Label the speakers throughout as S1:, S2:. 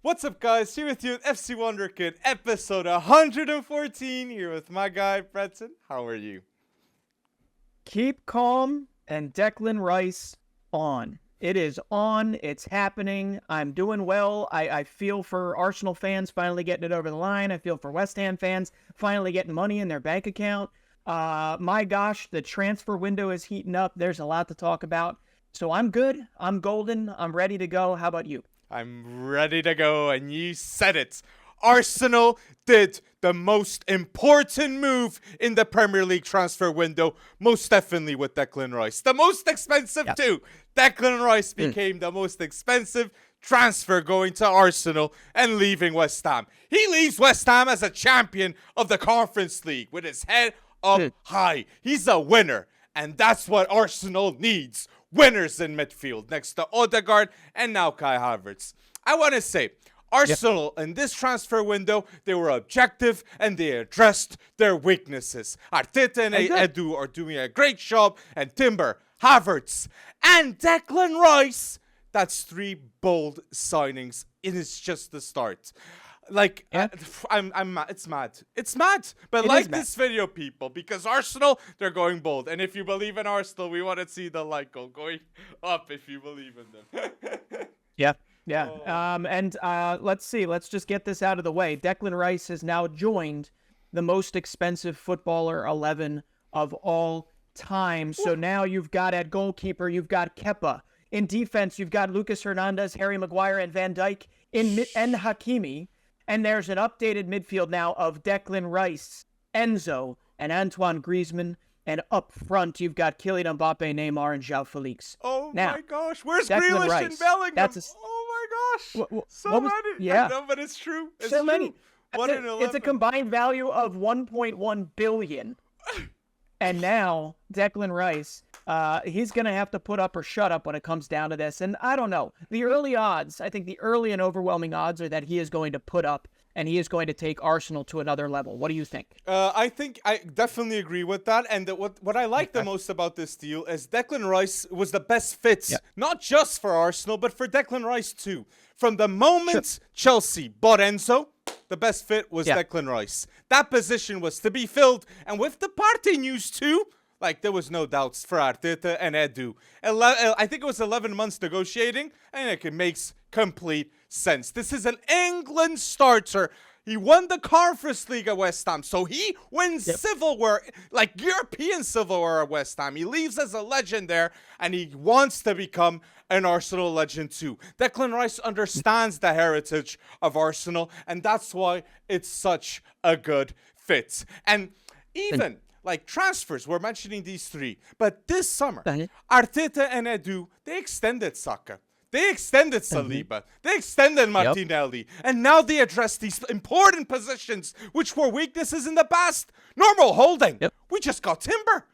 S1: What's up, guys? Here with you at FC Wonderkid, episode 114. Here with my guy, Breton. How are you?
S2: Keep calm and Declan Rice on. It is on. It's happening. I'm doing well. I feel for Arsenal fans finally getting it over the line. I feel for West Ham fans finally getting money in their bank account. My gosh, the transfer window is heating up. There's a lot to talk about. So I'm good. I'm golden. I'm ready to go. How about you?
S1: I'm ready to go, and you said it. Arsenal did the most important move in the Premier League transfer window, most definitely with Declan Rice. The most expensive too. Declan Rice became the most expensive transfer going to Arsenal and leaving West Ham. He leaves West Ham as a champion of the Conference League with his head up high. He's a winner, and that's what Arsenal needs. Winners in midfield next to Odegaard and now Kai Havertz. I want to say, Arsenal in this transfer window, they were objective and they addressed their weaknesses. Arteta and Edu are doing a great job, and Timber, Havertz, and Declan Rice. That's 3 bold signings. It is just the start. Like, it's mad. It's mad. But like this video, people, because Arsenal, they're going bold. And if you believe in Arsenal, we want to see the like goal going up if you believe in them.
S2: Yeah. Let's see. Let's just get this out of the way. Declan Rice has now joined the most expensive footballer 11 of all time. So now you've got at goalkeeper, you've got Kepa. In defense, you've got Lucas Hernandez, Harry Maguire, and Van Dijk, and Hakimi. And there's an updated midfield now of Declan Rice, Enzo, and Antoine Griezmann. And up front, you've got Kylian Mbappe, Neymar, and João Felix.
S1: Oh
S2: now,
S1: my gosh, where's
S2: Declan
S1: Grealish
S2: Rice,
S1: and Bellingham?
S2: Oh
S1: my gosh, so many.
S2: Yeah,
S1: I know, but it's true. It's
S2: so
S1: true.
S2: many.
S1: 1 in 11.
S2: It's a combined value of 1.1 billion. And now Declan Rice, he's going to have to put up or shut up when it comes down to this. And I don't know. The early odds, I think the early and overwhelming odds are that he is going to put up and he is going to take Arsenal to another level. What do you think?
S1: I think I definitely agree with that. And what I like the most about this deal is Declan Rice was the best fit, not just for Arsenal, but for Declan Rice too. From the moment Chelsea bought Enzo, the best fit was Declan Rice. That position was to be filled. And with the Partey news too, like, there was no doubts for Arteta and Edu. I think it was 11 months negotiating, and it makes complete sense. This is an England starter. He won the Conference League at West Ham, so he wins silverware, like European silverware at West Ham. He leaves as a legend there, and he wants to become an Arsenal legend too. Declan Rice understands the heritage of Arsenal, and that's why it's such a good fit. And even like transfers, we're mentioning these 3. But this summer, Arteta and Edu, they extended Saka. They extended Saliba. They extended Martinelli. And now they address these important positions, which were weaknesses in the past. Normal holding. We just got Timber.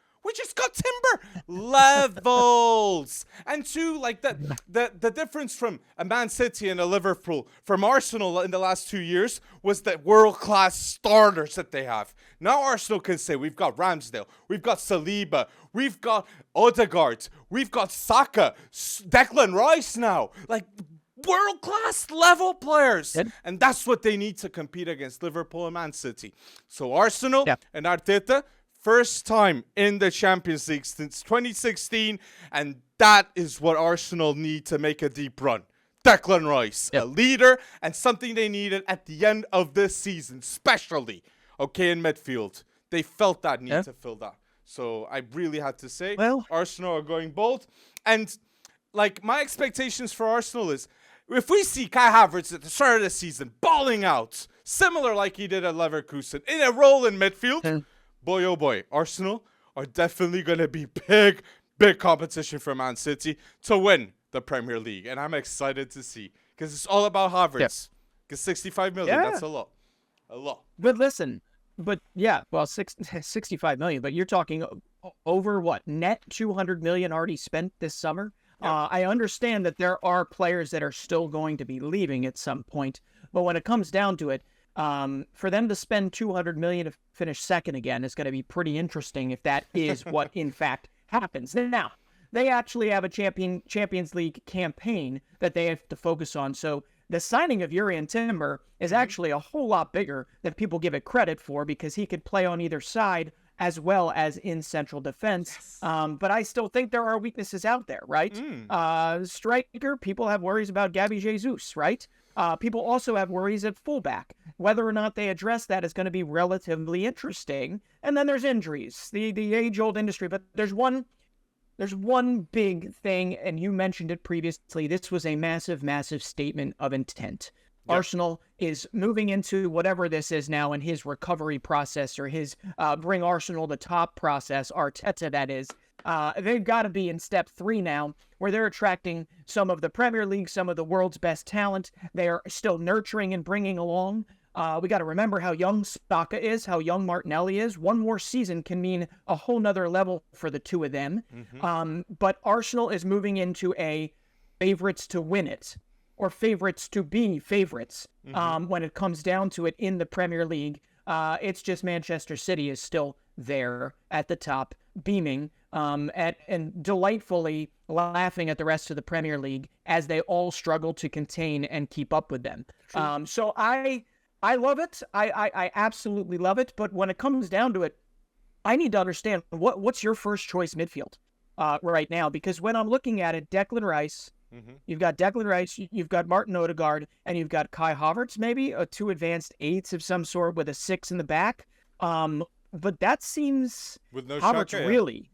S1: Levels. And 2, like the difference from a Man City and a Liverpool from Arsenal in the last 2 years was the world-class starters that they have. Now Arsenal can say, we've got Ramsdale, we've got Saliba, we've got Odegaard, we've got Saka, Declan Rice now. Like, world-class level players. And that's what they need to compete against Liverpool and Man City. So Arsenal and Arteta, first time in the Champions League since 2016, and that is what Arsenal need to make a deep run. Declan Rice, a leader, and something they needed at the end of this season, especially, in midfield. They felt that need to fill that. So I really had to say, Arsenal are going bold. And, like, my expectations for Arsenal is, if we see Kai Havertz at the start of the season balling out, similar like he did at Leverkusen, in a role in midfield, boy, oh boy, Arsenal are definitely going to be big competition for Man City to win the Premier League. And I'm excited to see, because it's all about Havertz. Because 65 million, that's a lot.
S2: But listen, 65 million, but you're talking over what? Net 200 million already spent this summer? I understand that there are players that are still going to be leaving at some point, but when it comes down to it, for them to spend 200 million to finish second again is going to be pretty interesting if that is what in fact happens. Now, they actually have a Champions League campaign that they have to focus on. So the signing of Yuri Timber is actually a whole lot bigger than people give it credit for, because he could play on either side as well as in central defense. But I still think there are weaknesses out there, right? Striker, people have worries about Gabby Jesus, right? People also have worries at fullback. Whether or not they address that is going to be relatively interesting. And then there's injuries, the age-old industry. But there's one big thing, and you mentioned it previously. This was a massive, massive statement of intent. Yep. Arsenal is moving into whatever this is now in his recovery process, or his bring Arsenal to top process, Arteta that is. They've got to be in step 3 now, where they're attracting some of the Premier League, some of the world's best talent. They are still nurturing and bringing along. We got to remember how young Saka is, how young Martinelli is. One more season can mean a whole nother level for the two of them. But Arsenal is moving into a favorites to win it, or favorites to be favorites when it comes down to it in the Premier League. It's just Manchester City is still there at the top, beaming and delightfully laughing at the rest of the Premier League as they all struggle to contain and keep up with them. So I love it. I absolutely love it. But when it comes down to it, I need to understand what's your first choice midfield right now? Because when I'm looking at it, Declan Rice, you've got Declan Rice, you've got Martin Odegaard, and you've got Kai Havertz, maybe 2 advanced 8s of some sort with a 6 in the back. But that seems
S1: with no
S2: Havertz
S1: Shaka,
S2: really.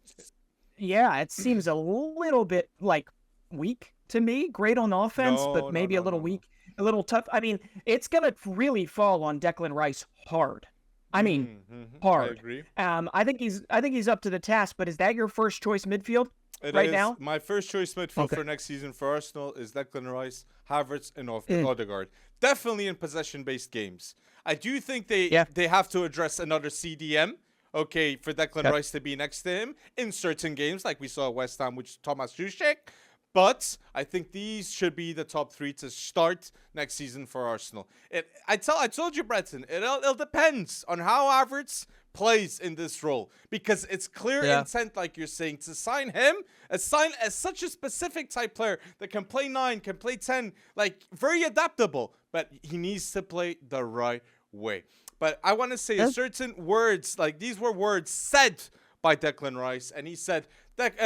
S2: Yeah, it seems a little bit like weak to me. Great on offense, but maybe a little weak. A little tough. I mean, it's going to really fall on Declan Rice hard. I mean, hard.
S1: I agree.
S2: I think he's up to the task, but is that your first choice midfield right now?
S1: My first choice midfield for next season for Arsenal is Declan Rice, Havertz, and Odegaard. Definitely in possession-based games. I do think they have to address another CDM, okay, for Declan Rice to be next to him in certain games, like we saw at West Ham with Thomas Tuchel. But I think these should be the top 3 to start next season for Arsenal. I told you, Breton, it'll depends on how Havertz plays in this role, because it's clear intent, like you're saying, to sign him as such a specific type player that can play 9, can play 10, like very adaptable, but he needs to play the right way. But I want to say certain words, like these were words said by Declan Rice, and he said that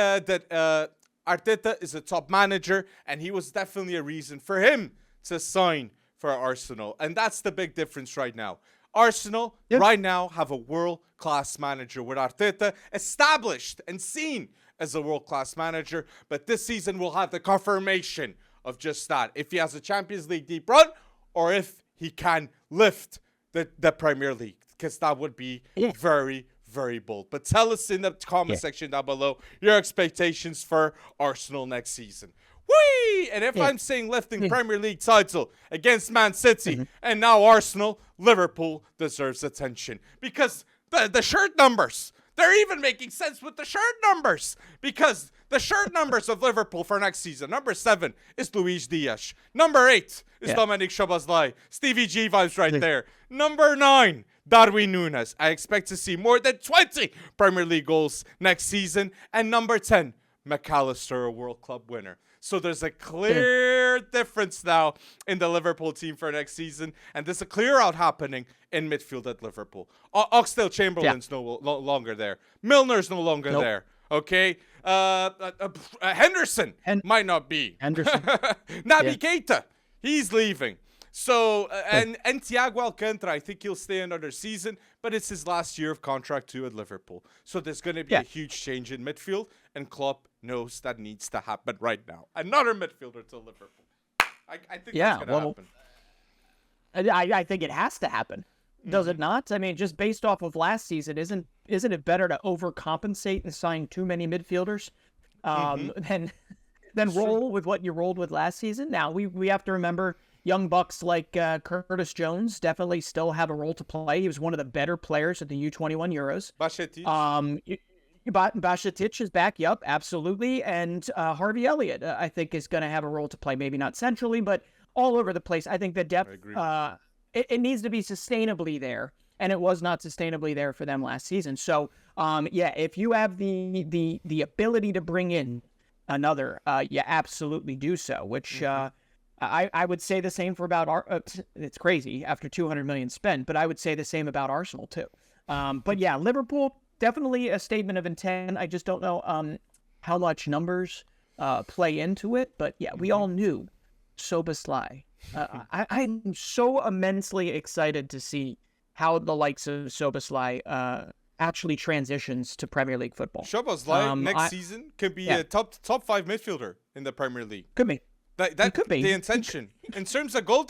S1: Arteta is a top manager, and he was definitely a reason for him to sign for Arsenal. And that's the big difference right now. Arsenal right now have a world-class manager with Arteta, established and seen as a world-class manager. But this season we'll have the confirmation of just that. If he has a Champions League deep run, or if he can lift the Premier League. Because that would be very, very bold. But tell us in the comment section down below your expectations for Arsenal next season. Whee! And if I'm saying lifting Premier League title against Man City and now Arsenal, Liverpool deserves attention. Because the shirt numbers, they're even making sense with the shirt numbers. Because the shirt numbers of Liverpool for next season, number 7 is Luis Diaz. Number 8 is Dominic Szoboszlai. Stevie G vibes right there. Number 9, Darwin Núñez. I expect to see more than 20 Premier League goals next season. And number 10, McAllister, a World Club winner. So there's a clear difference now in the Liverpool team for next season. And there's a clear out happening in midfield at Liverpool. Oxlade-Chamberlain's no longer there. Milner's no longer there. Okay? Henderson might not be. Naby Keita, he's leaving. So, and Thiago Alcantara, I think he'll stay another season, but it's his last year of contract too at Liverpool. So there's going to be a huge change in midfield, and Klopp knows that needs to happen right now. Another midfielder to Liverpool. I think that's going to happen.
S2: I think it has to happen. Does it not? I mean, just based off of last season, isn't it better to overcompensate and sign too many midfielders than roll with what you rolled with last season? Now, we have to remember young bucks like Curtis Jones definitely still have a role to play. He was one of the better players at the U21 Euros. Bajcetic is back, absolutely. And Harvey Elliott, I think, is going to have a role to play. Maybe not centrally, but all over the place. I think the depth, it needs to be sustainably there, and it was not sustainably there for them last season. So, if you have the ability to bring in another, you absolutely do so, which I would say the same for about it's crazy after 200 million spent, but I would say the same about Arsenal too. But yeah, Liverpool, definitely a statement of intent. I just don't know how much numbers play into it, but yeah, we all knew Szoboszlai. I'm so immensely excited to see how the likes of Szoboszlai actually transitions to Premier League football.
S1: Szoboszlai next season could be a top 5 midfielder in the Premier League.
S2: Could be.
S1: That could be the intention. In terms of goal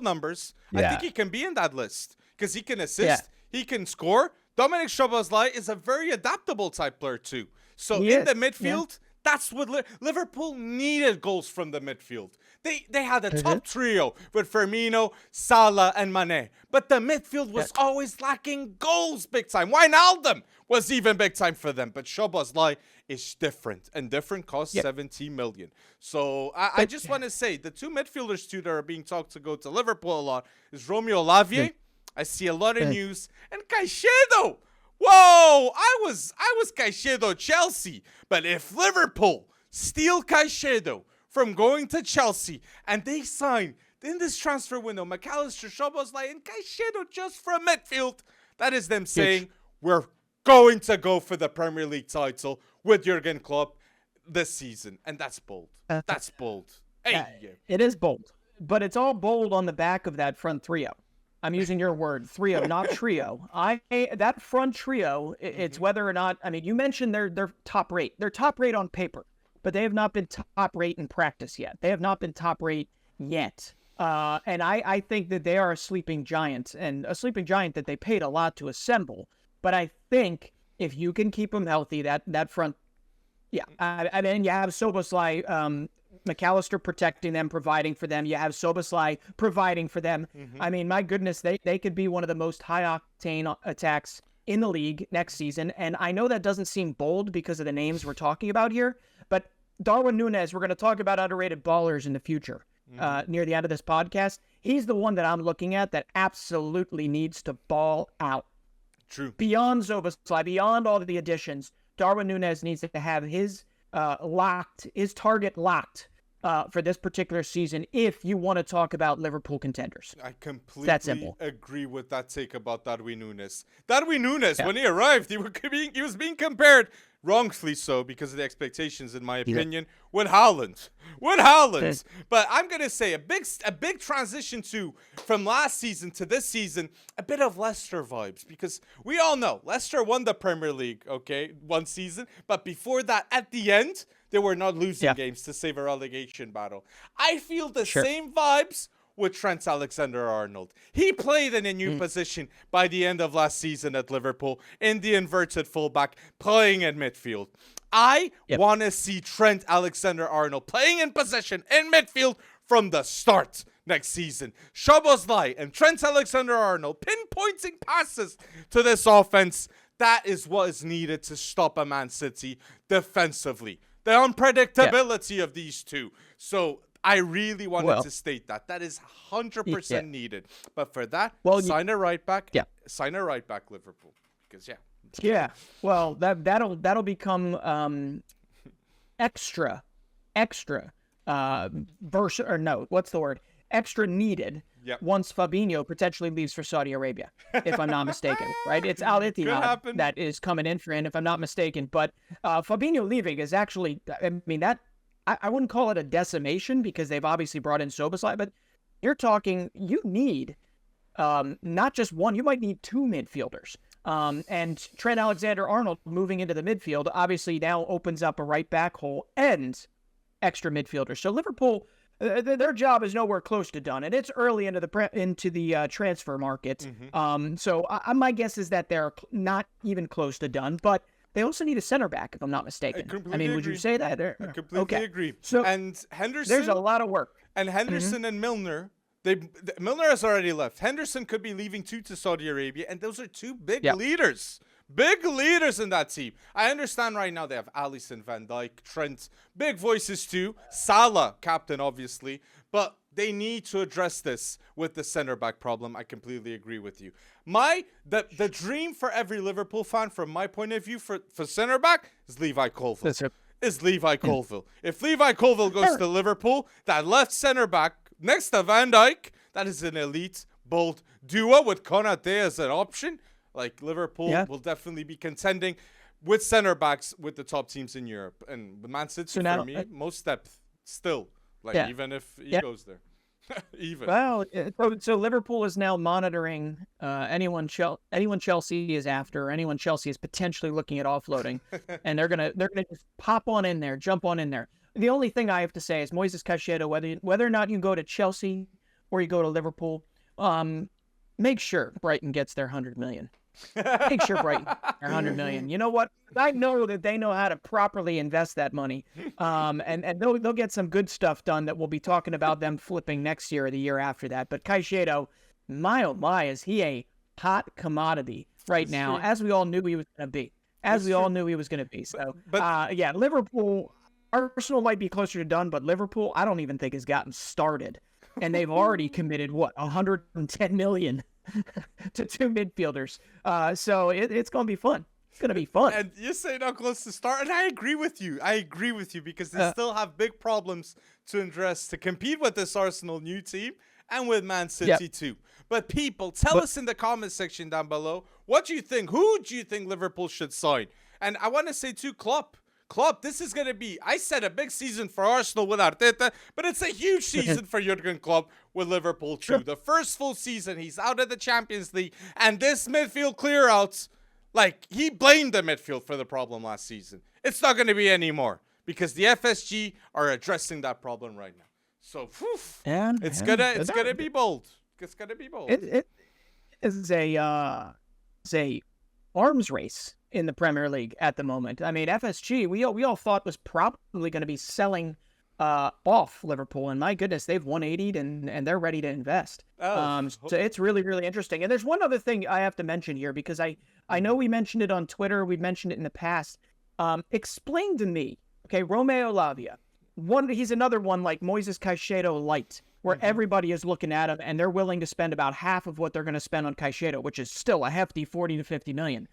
S1: numbers, I think he can be in that list because he can assist, he can score. Dominic Szoboszlai is a very adaptable type player too. So in the midfield, that's what Liverpool needed, goals from the midfield. They had a top trio with Firmino, Salah, and Mane. But the midfield was always lacking goals big time. Wijnaldum was even big time for them. But Szoboszlai is different. And different costs 17 million. So I just want to say, the two midfielders too that are being talked to go to Liverpool a lot is Romeo Lavia. I see a lot of news. And Caicedo. Whoa, I was Caicedo Chelsea. But if Liverpool steal Caicedo from going to Chelsea and they sign in this transfer window McAllister, Szoboszlai, and Caicedo just for a midfield, that is them saying we're going to go for the Premier League title with Jurgen Klopp this season. And that's bold. That's bold.
S2: It is bold. But it's all bold on the back of that front trio. I'm using your word, trio, not trio. That front trio, it's whether or not, I mean, you mentioned they're top rate. They're top rate on paper, but they have not been top rate in practice yet. They have not been top rate yet. And I think that they are a sleeping giant, and a sleeping giant that they paid a lot to assemble. But I think if you can keep them healthy, that front, I mean, you have Szoboszlai, McAllister protecting them, providing for them. You have Szoboszlai providing for them. I mean, my goodness, they could be one of the most high-octane attacks in the league next season. And I know that doesn't seem bold because of the names we're talking about here, but Darwin Núñez, we're going to talk about underrated ballers in the future near the end of this podcast. He's the one that I'm looking at that absolutely needs to ball out.
S1: True.
S2: Beyond Szoboszlai, beyond all of the additions, Darwin Núñez needs to have his target locked for this particular season if you want to talk about Liverpool contenders.
S1: I completely agree with that take about Darwin Núñez. Darwin Núñez, when he arrived, he was being compared, wrongfully so because of the expectations, in my opinion, with Haaland. But I'm going to say a big transition from last season to this season, a bit of Leicester vibes, because we all know Leicester won the Premier League, one season, but before that, at the end, they were not losing games to save a relegation battle. I feel the same vibes with Trent Alexander-Arnold. He played in a new position by the end of last season at Liverpool in the inverted fullback, playing in midfield. I want to see Trent Alexander-Arnold playing in possession in midfield from the start next season. Szoboszlai and Trent Alexander-Arnold pinpointing passes to this offense. That is what is needed to stop a Man City defensively. The unpredictability of these two. So I really wanted to state that. That is 100% needed. But for that, sign a right back. Sign a right back, Liverpool. Because,
S2: well, that'll become extra extra needed once Fabinho potentially leaves for Saudi Arabia, if I'm not mistaken, right? It's Al Ittihad that is coming in for him, if I'm not mistaken. But Fabinho leaving is actually, I mean, that I wouldn't call it a decimation because they've obviously brought in Szoboszlai, but you're talking, you need not just one, you might need two midfielders. And Trent Alexander-Arnold moving into the midfield obviously now opens up a right back hole and extra midfielders. So Liverpool, their job is nowhere close to done, and it's early into the transfer market. So my guess is that they're not even close to done, but they also need a center back, if I'm not mistaken. I mean, would you say that?
S1: I completely agree.
S2: So
S1: and Henderson,
S2: there's a lot of work.
S1: And Henderson and Milner, Milner has already left. Henderson could be leaving too to Saudi Arabia, and those are two big leaders. Big leaders in that team. I understand right now they have Alisson, Van Dijk, Trent, big voices too. Salah, captain, obviously. But they need to address this with the center back problem. I completely agree with you. The dream for every Liverpool fan, from my point of view, for center back is Levi Colwill. is Levi Colville. If Levi Colville goes to Liverpool, that left center back next to Van Dijk, that is an elite, bold duo with Konate as an option. Like, Liverpool will definitely be contending with center backs with the top teams in Europe. And with Man City, for me, most depth still. Like, even if he goes there. Even.
S2: Well, so Liverpool is now monitoring anyone Chelsea is after, anyone Chelsea is potentially looking at offloading, and they're gonna just pop on in there, jump on in there. The only thing I have to say is Moises Caicedo, whether or not you go to Chelsea or you go to Liverpool, make sure Brighton gets their 100 million. Make sure Brighton gets their 100 million. You know what? I know that they know how to properly invest that money, and they'll get some good stuff done that we'll be talking about them flipping next year or the year after that. But Caicedo, my oh my, is he a hot commodity right now, as we all knew he was going to be. So, yeah, Liverpool, Arsenal might be closer to done, but Liverpool, I don't even think has gotten started, and they've already committed 110 million to 2 midfielders. So it's going to be fun. It's going to be fun.
S1: And you say not close to start, and I agree with you. Because they still have big problems to address to compete with this Arsenal new team and with Man City too. But people, tell us in the comment section down below, what do you think? Who do you think Liverpool should sign? And I want to say too, Klopp, this is going to be, I said, a big season for Arsenal with Arteta, but it's a huge season for Jurgen Klopp with Liverpool too. The first full season, he's out of the Champions League, and this midfield clear-outs, like, he blamed the midfield for the problem last season. It's not going to be anymore because the FSG are addressing that problem right now. So, it's gonna be bold. It's gonna be bold.
S2: It is a arms race in the Premier League at the moment. I mean, FSG, we all thought was probably going to be selling off Liverpool, and my goodness, they've 180'd and they're ready to invest. So it's really, really interesting. And there's one other thing I have to mention here, because I know we mentioned it on Twitter, we mentioned it in the past. Explain to me, okay, Romeo Lavia, he's another one like Moises Caicedo light, where everybody is looking at him and they're willing to spend about half of what they're going to spend on Caicedo, which is still a hefty 40 to 50 million.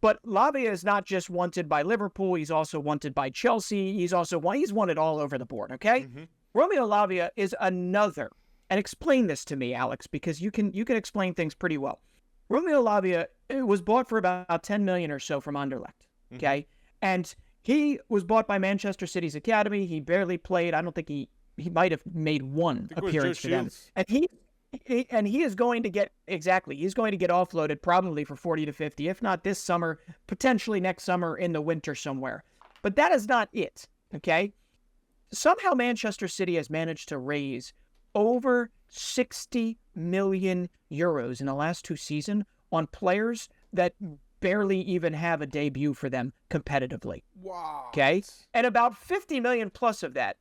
S2: But Lavia is not just wanted by Liverpool, he's also wanted by Chelsea, he's wanted all over the board, okay? Romeo Lavia is another, and explain this to me, Alex, because you can explain things pretty well. Romeo Lavia was bought for about 10 million or so from Anderlecht, okay? And he was bought by Manchester City's academy. He barely played. I don't think he might have made one appearance for them. And he is going to get, he's going to get offloaded probably for 40 to 50, if not this summer, potentially next summer in the winter somewhere. But that is not it, okay? Somehow Manchester City has managed to raise over 60 million euros in the last 2 seasons on players that barely even have a debut for them competitively.
S1: Wow.
S2: Okay? And about 50 million plus of that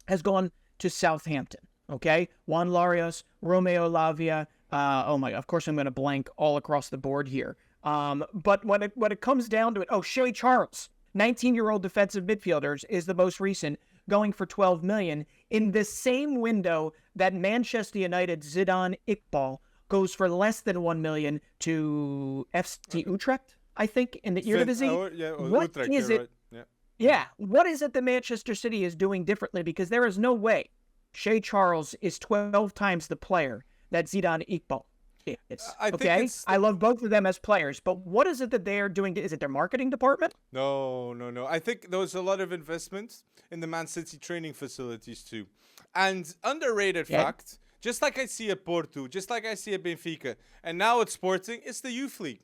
S2: has gone to Southampton. Okay? Juan Larios, Romeo Lavia. Of course I'm going to blank all across the board here. But when it comes down to it, Shea Charles, 19-year-old defensive midfielders, is the most recent, going for 12 million in the same window that Manchester United Zidane Iqbal goes for less than 1 million to FC Utrecht, I think, in the Eredivisie. What is it?
S1: Right.
S2: Yeah. What is it that Manchester City is doing differently? Because there is no way Shea Charles is 12 times the player that Zidane Iqbal is. I love both of them as players, but what is it that they are doing? Is it their marketing department?
S1: No. I think there was a lot of investment in the Man City training facilities too. And underrated fact, just like I see at Porto, just like I see at Benfica, and now at Sporting, it's the youth league.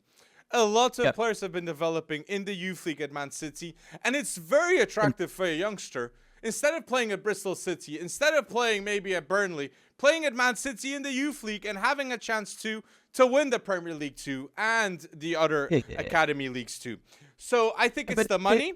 S1: A lot of players have been developing in the youth league at Man City, and it's very attractive for a youngster. Instead of playing at Bristol City, instead of playing maybe at Burnley, playing at Man City in the youth league and having a chance to win the Premier League too and the other academy leagues too. So I think it's the money.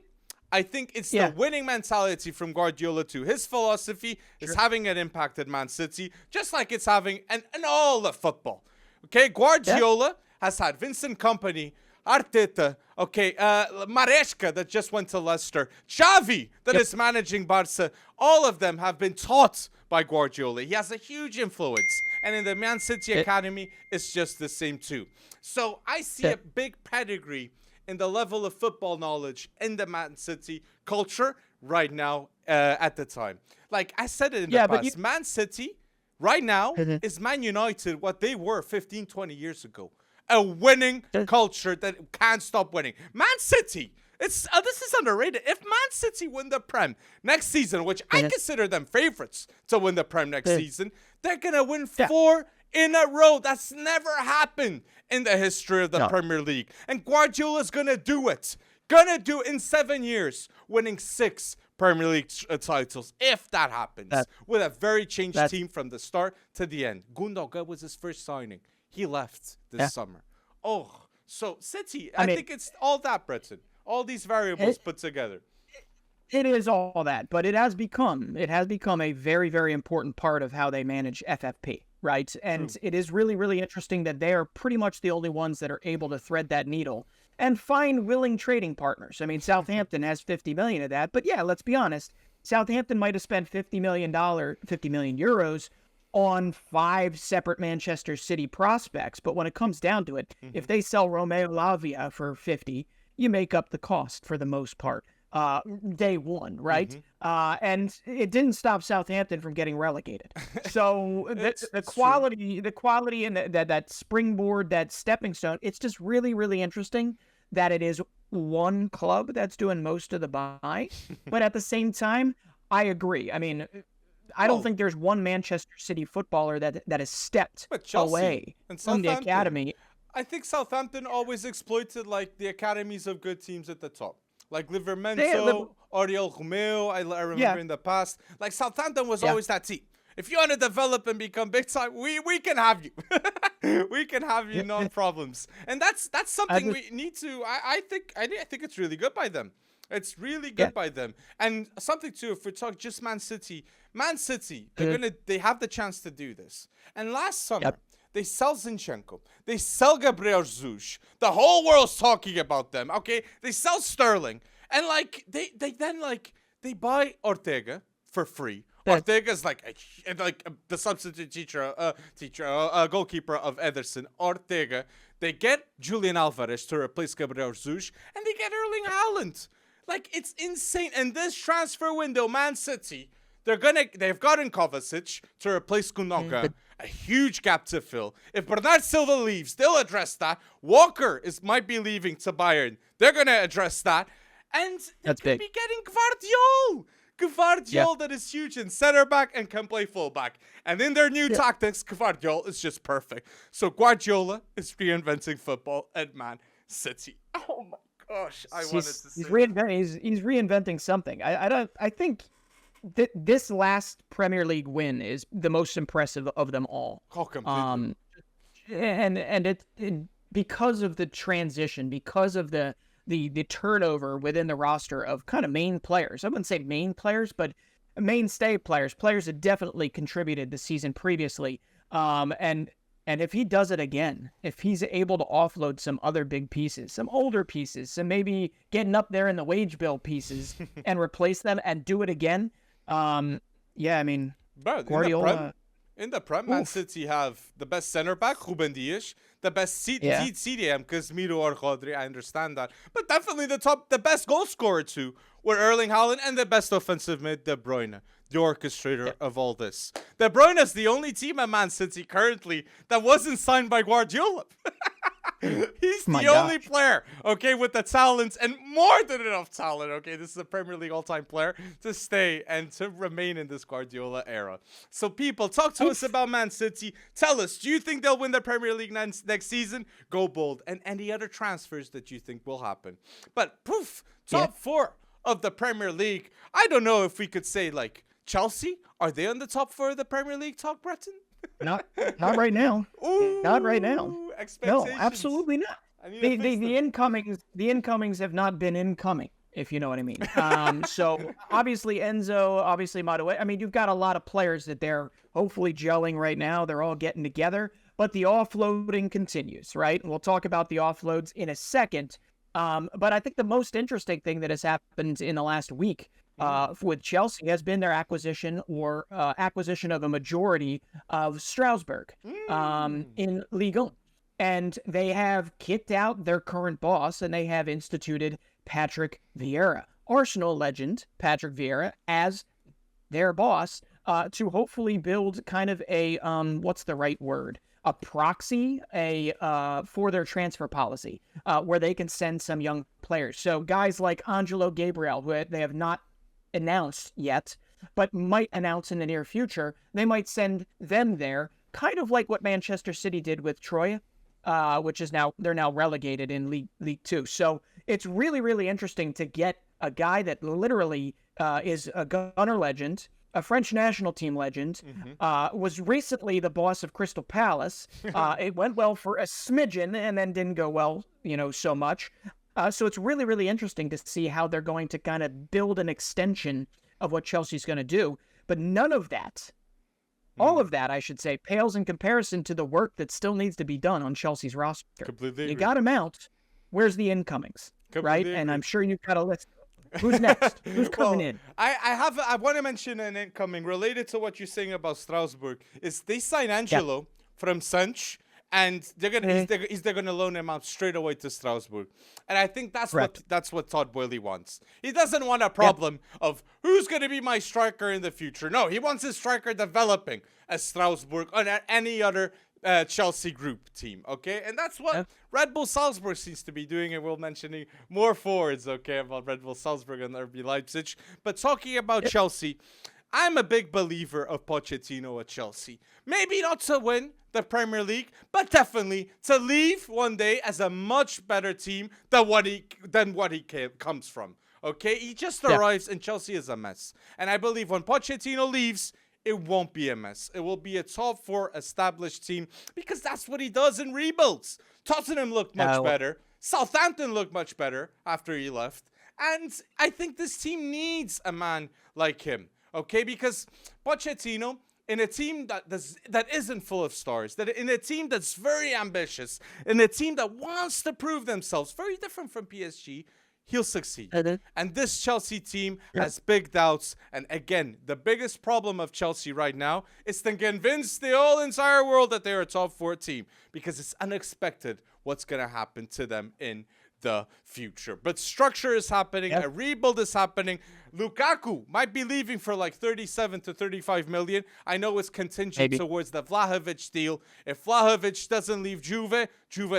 S1: I think it's the winning mentality from Guardiola too. His philosophy is having an impact at Man City, just like it's having in all the football. Okay, Guardiola has had Vincent Kompany, Arteta, Maresca that just went to Leicester, Xavi that is managing Barca. All of them have been taught by Guardiola. He has a huge influence. And in the Man City Academy, it's just the same too. So I see a big pedigree in the level of football knowledge in the Man City culture right now at the time. Like I said it in the past, Man City right now is Man United what they were 15, 20 years ago. A winning culture that can't stop winning. Man City, this is underrated. If Man City win the Prem next season, which I consider them favorites to win the Prem next season, they're going to win 4 in a row. That's never happened in the history of the Premier League. And Guardiola's going to do it. Gonna do it in 7 years, winning 6 Premier League titles, if that happens, with a very changed team from the start to the end. Gundogan was his first signing. He left this summer. Oh, so City, I think it's all that, Breton. All these variables put together.
S2: It is all that, but it has become a very, very important part of how they manage FFP, right? And it is really, really interesting that they are pretty much the only ones that are able to thread that needle and find willing trading partners. I mean, Southampton has 50 million of that, but yeah, let's be honest. Southampton might have spent 50 million euros on 5 separate Manchester City prospects, but when it comes down to it, if they sell Romeo Lavia for 50, you make up the cost for the most part. Day one, right? And it didn't stop Southampton from getting relegated. So the quality and that springboard, that stepping stone, it's just really, really interesting that it is one club that's doing most of the buying. But at the same time, I agree. I mean, I don't think there's one Manchester City footballer that has stepped away from the academy.
S1: I think Southampton always exploited like the academies of good teams at the top. Like Livermento, Oriol Romeo, I remember in the past. Like Southampton was always that team. If you want to develop and become big time, we can have you. We can have you, no problems. And that's something we need to. I think it's really good by them. It's really good by them. And something too, if we talk just Man City, they have the chance to do this. And last summer. They sell Zinchenko. They sell Gabriel Jesus. The whole world's talking about them. Okay, they sell Sterling, and like they buy Ortega for free. Ortega's like the substitute goalkeeper of Ederson. Ortega. They get Julian Alvarez to replace Gabriel Jesus, and they get Erling Haaland. Like it's insane. And this transfer window, Man City, they've gotten Kovacic to replace Gundogan. A huge gap to fill. If Bernard Silva leaves, they'll address that. Walker might be leaving to Bayern. They're going to address that. And they could be getting Gvardiol. That is huge in center back and can play fullback. And in their new tactics, Gvardiol is just perfect. So Guardiola is reinventing football at Man City. Oh my gosh, I wanted to say
S2: he's reinventing something. I think this last Premier League win is the most impressive of them all.
S1: Oh, completely.
S2: And it because of the transition, because of the turnover within the roster of kind of main players. I wouldn't say main players, but mainstay players that definitely contributed the season previously. And if he does it again, if he's able to offload some other big pieces, some older pieces, some maybe getting up there in the wage bill pieces and replace them and do it again. I mean, Guardiola.
S1: In the Prem, Man City have the best center back, Ruben Dias, the best CDM, because Miro or Rodri, I understand that. But definitely the best goal scorer too, were Erling Haaland, and the best offensive mid, De Bruyne, the orchestrator of all this. De Bruyne is the only team at Man City currently that wasn't signed by Guardiola. He's the only player, okay, with the talent and more than enough talent, okay? This is a Premier League all-time player to stay and to remain in this Guardiola era. So, people, talk to us about Man City. Tell us, do you think they'll win the Premier League next season? Go bold. And any other transfers that you think will happen. But, top 4 of the Premier League. I don't know if we could say, like, Chelsea? Are they on the top 4 of the Premier League, Talk Breton?
S2: Not right now.
S1: Ooh,
S2: not right now. No, absolutely not. The incomings have not been incoming, if you know what I mean. So obviously Enzo, obviously Madueke. I mean, you've got a lot of players that they're hopefully gelling right now. They're all getting together, but the offloading continues, right? And we'll talk about the offloads in a second. But I think the most interesting thing that has happened in the last week with Chelsea has been their acquisition of a majority of Strasbourg in Ligue 1. And they have kicked out their current boss, and they have instituted Patrick Vieira, Arsenal legend Patrick Vieira, as their boss, to hopefully build kind of a what's the right word? A proxy, for their transfer policy, where they can send some young players. So guys like Angelo Gabriel, who they have not announced yet, but might announce in the near future, they might send them there, kind of like what Manchester City did with Troy, which is they're now relegated in League Two. So it's really, really interesting to get a guy that literally is a Gunner legend, a French national team legend, was recently the boss of Crystal Palace. It went well for a smidgen and then didn't go well, so much. So it's really, really interesting to see how they're going to kind of build an extension of what Chelsea's going to do. But none of that, all of that, I should say, pales in comparison to the work that still needs to be done on Chelsea's roster.
S1: Completely
S2: You
S1: agree.
S2: got him out. Where's the incomings? Right?
S1: Completely
S2: And
S1: agree.
S2: I'm sure you've got a list. Who's next? Who's coming
S1: Well,
S2: in?
S1: I want to mention an incoming related to what you're saying about Strasbourg. Is they sign Angelo from Sunch, and they're gonna loan him out straight away to Strasbourg. And I think that's
S2: Correct.
S1: what Todd Boehly wants. He doesn't want a problem of who's gonna be my striker in the future. No, he wants his striker developing at Strasbourg or at any other Chelsea group team, okay? And that's what Red Bull Salzburg seems to be doing, and we're mentioning more forwards, okay, about Red Bull Salzburg and RB Leipzig. But talking about Chelsea, I'm a big believer of Pochettino at Chelsea. Maybe not to win the Premier League, but definitely to leave one day as a much better team than what he comes from. Okay, he just arrives and Chelsea is a mess. And I believe when Pochettino leaves, it won't be a mess. It will be a top 4 established team because that's what he does in rebuilds. Tottenham looked much better. Southampton looked much better after he left. And I think this team needs a man like him. Okay, because Pochettino, in a team that isn't full of stars, that in a team that's very ambitious, in a team that wants to prove themselves, very different from PSG, he'll succeed. And this Chelsea team has big doubts. And again, the biggest problem of Chelsea right now is to convince the whole entire world that they're a top 4 team, because it's unexpected what's going to happen to them in the future. But structure is happening, a rebuild is happening. Lukaku might be leaving for like 37 to 35 million. I know it's contingent towards the Vlahovic deal. If Vlahovic doesn't leave Juve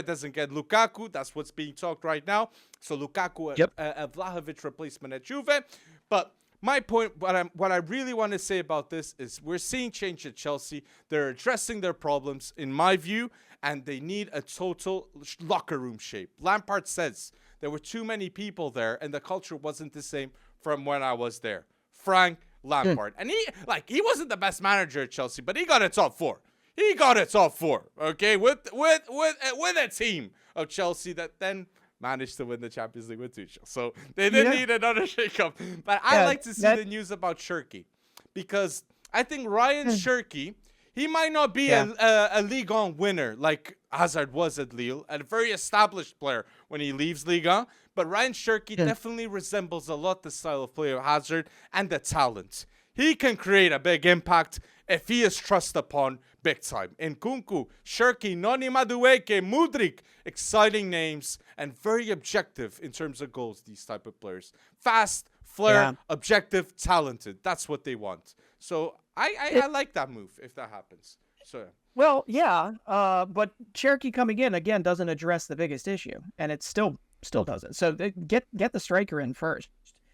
S1: doesn't get Lukaku. That's what's being talked right now. So Lukaku, a Vlahovic replacement at Juve. But my point, what I really want to say about this is we're seeing change at Chelsea. They're addressing their problems, in my view, and they need a total locker room shape. Lampard says there were too many people there, and the culture wasn't the same from when I was there. Frank Lampard. And he wasn't the best manager at Chelsea, but he got a top 4. He got a top 4, okay, with a team of Chelsea that then managed to win the Champions League with Tuchel. So they didn't need another shakeup. But I like to see the news about Cherki, because I think Ryan Cherki, he might not be a Ligue 1 winner like Hazard was at Lille, a very established player when he leaves Ligue 1. But Ryan Cherki definitely resembles a lot the style of play of Hazard and the talent. He can create a big impact if he is trusted upon big time. Nkunku, Cherki, Noni Madueke, Mudryk, exciting names and very objective in terms of goals, these type of players. Fast, flair, objective, talented. That's what they want. So I like that move if that happens. So
S2: well, but Cherki coming in again doesn't address the biggest issue, and it still doesn't. So get the striker in first.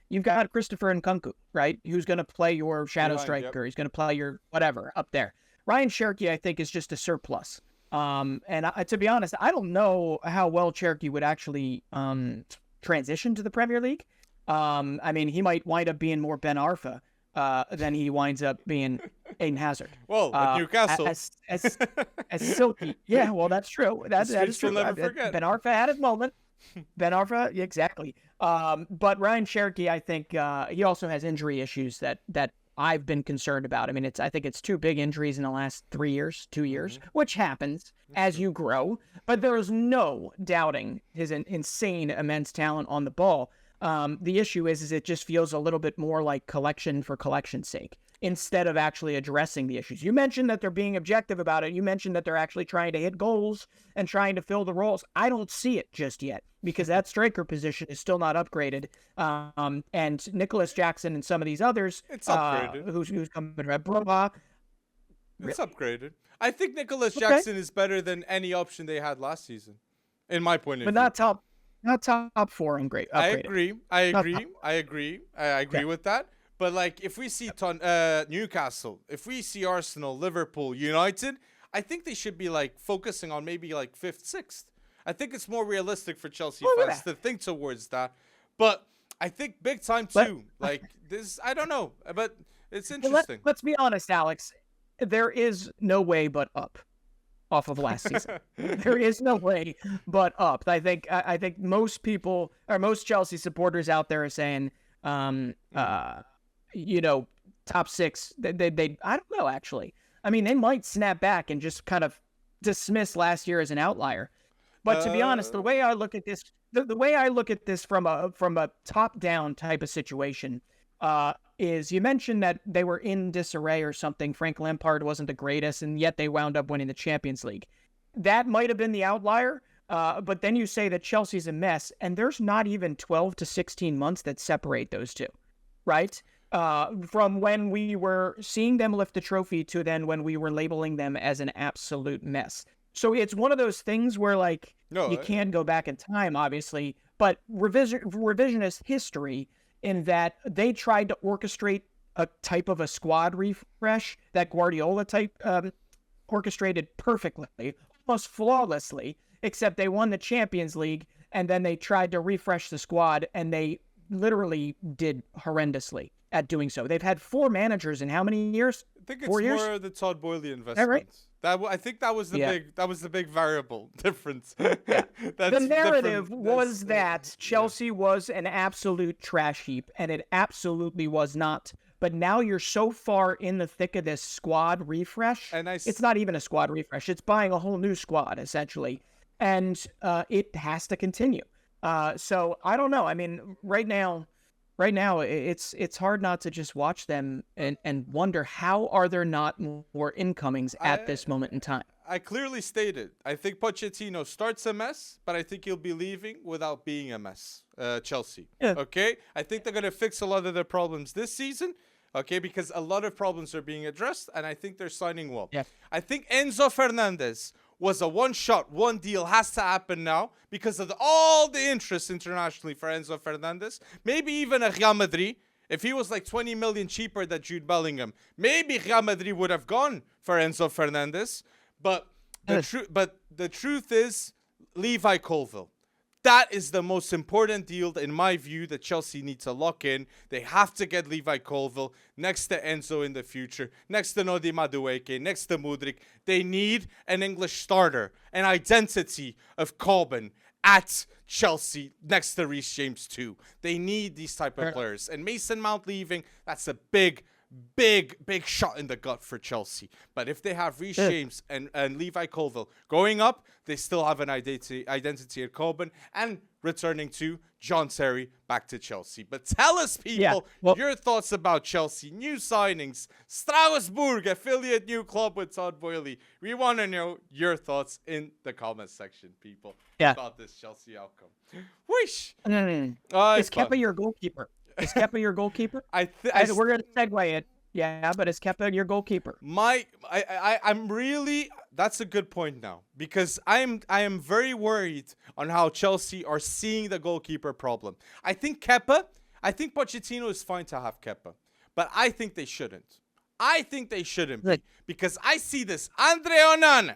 S2: You've got Christopher Nkunku, right? Who's going to play your shadow striker? He's going to play your whatever up there. Ryan Cherki, I think, is just a surplus. And to be honest, I don't know how well Cherki would actually transition to the Premier League. I mean, he might wind up being more Ben Arfa than he winds up being Aiden Hazard.
S1: Well, at Newcastle.
S2: As silky. Yeah, well, that's true. That is true.
S1: Never forget.
S2: Ben Arfa had his moment. Ben Arfa, exactly. But Ryan Cherki, I think he also has injury issues that I've been concerned about. I mean, I think it's 2 big injuries in the last 2 years, which happens as you grow. But there is no doubting his insane, immense talent on the ball. The issue is it just feels a little bit more like collection for collection's sake. instead of actually addressing the issues. You mentioned that they're being objective about it. You mentioned that they're actually trying to hit goals and trying to fill the roles. I don't see it just yet because that striker position is still not upgraded. And Nicholas Jackson and some of these others,
S1: It's upgraded.
S2: who's coming to Broha.
S1: It's upgraded. I think Nicholas
S2: Okay.
S1: Jackson is better than any option they had last season, in my point of
S2: But
S1: view.
S2: not top four on great.
S1: I
S2: Upgraded.
S1: agree. I agree
S2: Yeah.
S1: with that. But like, if we see Newcastle, if we see Arsenal, Liverpool, United, I think they should be like focusing on maybe like fifth, sixth. I think it's more realistic for Chelsea
S2: Look at
S1: fans
S2: that.
S1: to think towards that. But I think big time
S2: But-
S1: too. Like this, I don't know, but it's
S2: Well,
S1: interesting.
S2: let's be honest, Alex. There is no way but up off of last season. There is no way but up. I think most people or most Chelsea supporters out there are saying, top six. They I don't know actually. I mean, they might snap back and just kind of dismiss last year as an outlier. But to be honest, the way I look at this, the way I look at this from a top down type of situation, is you mentioned that they were in disarray or something. Frank Lampard wasn't the greatest, and yet they wound up winning the Champions League. That might have been the outlier, but then you say that Chelsea's a mess, and there's not even 12 to 16 months that separate those two, right? From when we were seeing them lift the trophy to then when we were labeling them as an absolute mess. So it's one of those things where, like, you can go back in time, obviously, but revisionist history in that they tried to orchestrate a type of a squad refresh that Guardiola type orchestrated perfectly, almost flawlessly, except they won the Champions League and then they tried to refresh the squad and they literally did horrendously at doing so. They've had 4 managers in how many years?
S1: I think it's
S2: 4 years?
S1: more the Todd Boehly investment.
S2: right?
S1: I think that was the big variable difference.
S2: The
S1: That's
S2: narrative
S1: different.
S2: was that Chelsea was an absolute trash heap, and it absolutely was not. But now you're so far in the thick of this squad refresh.
S1: And
S2: It's not even a squad refresh. It's buying a whole new squad, essentially. And it has to continue. So I don't know. I mean, right now, it's hard not to just watch them and wonder how are there not more incomings at this moment in time.
S1: I clearly stated, I think Pochettino starts a mess, but I think he'll be leaving without being a mess. Chelsea.
S2: Yeah.
S1: Okay? I think they're going to fix a lot of their problems this season. Okay? Because a lot of problems are being addressed, and I think they're signing well.
S2: Yeah.
S1: I think Enzo Fernandez was a one-shot, one deal, has to happen now because of all the interest internationally for Enzo Fernandez. Maybe even a Real Madrid. If he was like 20 million cheaper than Jude Bellingham, maybe Real Madrid would have gone for Enzo Fernandez. But the truth is, Levi Colville. That is the most important deal, in my view, that Chelsea needs to lock in. They have to get Levi Colville next to Enzo in the future, next to Nodi Madueke, next to Mudryk. They need an English starter, an identity of Corbyn at Chelsea next to Reece James too. They need these type of players. And Mason Mount leaving, that's a big shot in the gut for Chelsea. But if they have Reece James and Levi Colville going up, they still have an identity at Corbyn and returning to John Terry back to Chelsea. But tell us, people, your thoughts about Chelsea. New signings, Strasbourg, affiliate new club with Todd Boehly. We want to know your thoughts in the comments section, people, about this Chelsea outcome. Wish.
S2: Is Kepa your goalkeeper? Is Kepa your goalkeeper? We're going to segue it. Yeah, but is Kepa your goalkeeper?
S1: I'm really, that's a good point now, because I am very worried on how Chelsea are seeing the goalkeeper problem. I think Pochettino is fine to have Kepa, but I think they shouldn't. Be, because I see this Andre Onana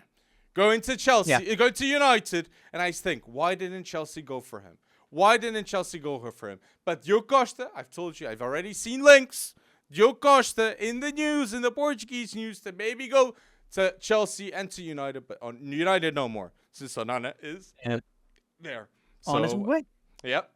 S1: going to Chelsea, going to United, and I think, why didn't Chelsea go for him? But Diogo Costa, I've told you, I've already seen links. Diogo Costa in the news, in the Portuguese news, to maybe go to Chelsea and to United, but on United no more, since Onana is there.
S2: On his way.
S1: Yep.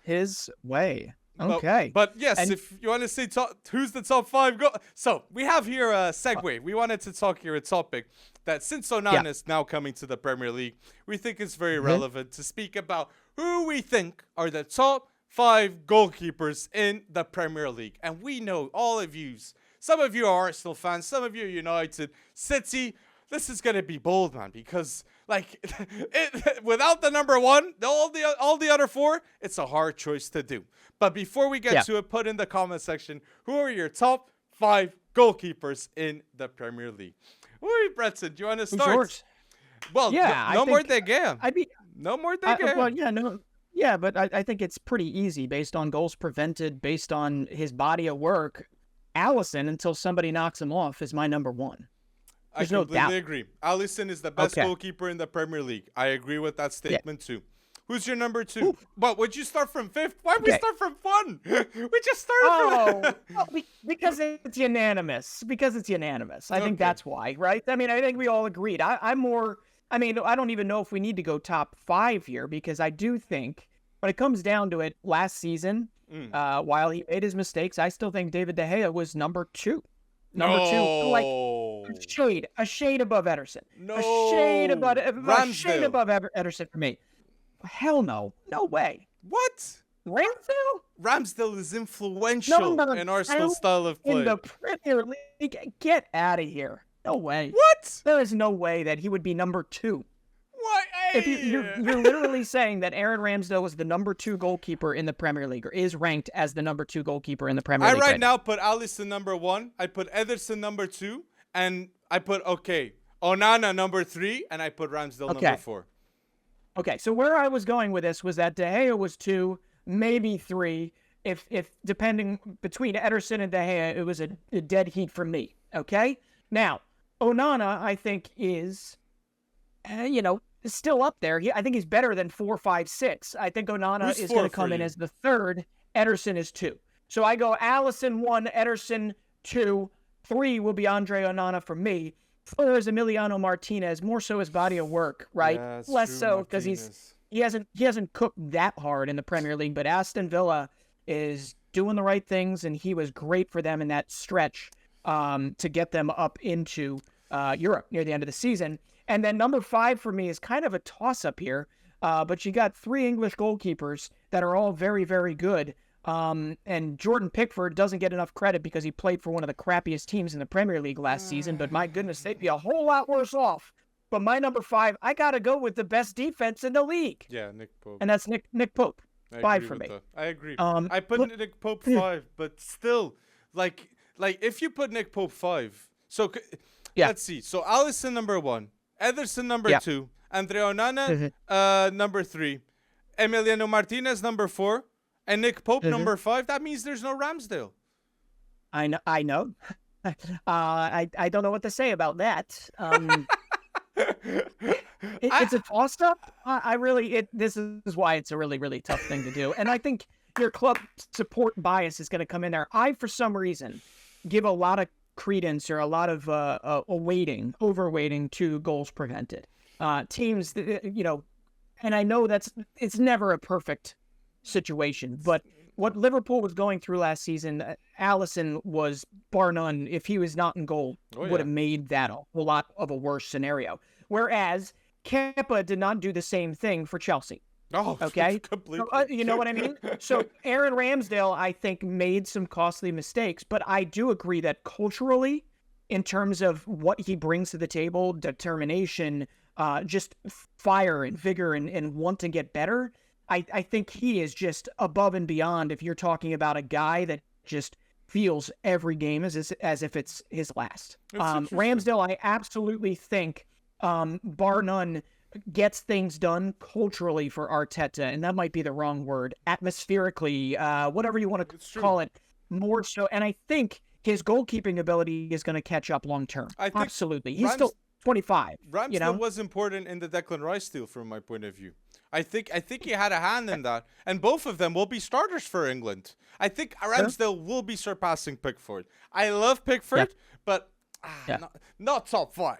S2: His way. Okay.
S1: But yes, if you want to say who's the top 5, go. So we have here a segue. We wanted to talk here a topic that since Onana is now coming to the Premier League, we think it's very relevant to speak about who we think are the top 5 goalkeepers in the Premier League. And we know, all of yous, Some of you are Arsenal fans, some of you are United. City, this is gonna be bold, man, because like without the number one, all the other four, it's a hard choice to do. But before we get to it, put in the comment section who are your top 5 goalkeepers in the Premier League. Wait, Bretson, do you want to start?
S2: George.
S1: Well,
S2: Yeah,
S1: no more De Gea. No more De Gea.
S2: Well, yeah, no. Yeah, but I think it's pretty easy based on goals prevented, based on his body of work. Alisson, until somebody knocks him off, is my number 1. There's no doubt.
S1: I completely agree. Alisson is the best goalkeeper in the Premier League. I agree with that statement too. Who's your number 2? Ooh. But would you start from 5th? Why would we start from 1? We just started from...
S2: because it's unanimous. I think that's why, right? I mean, I think we all agreed. I'm more... I mean, I don't even know if we need to go top 5 here, because I do think when it comes down to it, last season, while he made his mistakes, I still think David De Gea was number 2. Number 2, like a shade above Ederson.
S1: No.
S2: A shade above Ederson for me. Hell no. No way.
S1: What? Ramsdale is influential in Arsenal's style of play.
S2: In the Premier League. Get out of here. No way.
S1: What?
S2: There is no way that he would be number 2.
S1: What?
S2: If you're literally saying that Aaron Ramsdale was the number 2 goalkeeper in the Premier League, or is ranked as the number 2 goalkeeper in the Premier League.
S1: I right now put Alisson number 1. I put Ederson number 2, and I put Onana number 3, and I put Ramsdale number 4.
S2: Okay, so where I was going with this was that De Gea was 2, maybe 3. If depending between Ederson and De Gea, it was a dead heat for me. Okay, now Onana I think is, still up there. I think he's better than 4, 5, 6. I think Onana is going to come in as the 3rd. Ederson is 2. So I go Alisson 1, Ederson 2, 3 will be Andre Onana for me. 4 is Emiliano Martinez, more so his body of work, right?
S1: Yeah,
S2: less so because he hasn't cooked that hard in the Premier League, but Aston Villa is doing the right things, and he was great for them in that stretch to get them up into Europe near the end of the season. And then number 5 for me is kind of a toss-up here, but you got 3 English goalkeepers that are all very, very good. And Jordan Pickford doesn't get enough credit because he played for one of the crappiest teams in the Premier League last season, but my goodness, they'd be a whole lot worse off. But my number 5, I got to go with the best defense in the league.
S1: Yeah, Nick Pope.
S2: And that's Nick Pope. 5 for me.
S1: That. I agree. I put Nick Pope 5, but still, like if you put Nick Pope 5, so let's see. So Alisson number 1, Ederson number 2, Andre Onana number 3, Emiliano Martinez number 4, and Nick Pope number 5. That means there's no Ramsdale.
S2: I know. I don't know what to say about that. It's a toss-up. This is why it's a really, really tough thing to do. And I think your club support bias is going to come in there. I, for some reason, give a lot of credence or a lot of overweighting to goals prevented. Teams, and I know it's never a perfect situation, but what Liverpool was going through last season, Alisson was, bar none, if he was not in goal, would have made that a whole lot of a worse scenario. Whereas Kepa did not do the same thing for Chelsea.
S1: Oh,
S2: okay.
S1: Completely.
S2: You know what I mean? So Aaron Ramsdale, I think, made some costly mistakes, but I do agree that culturally, in terms of what he brings to the table, determination, just fire and vigor and want to get better, I think he is just above and beyond if you're talking about a guy that just feels every game as if it's his last. Ramsdale, I absolutely think, bar none, gets things done culturally for Arteta, and that might be the wrong word, atmospherically, whatever you want to call it, more so. And I think his goalkeeping ability is going to catch up long term. Absolutely. He's still 25.
S1: Ramsdale was important in the Declan Rice deal from my point of view. I think he had a hand in that, and both of them will be starters for England. I think Ramsdale will be surpassing Pickford. I love Pickford, but not top 5.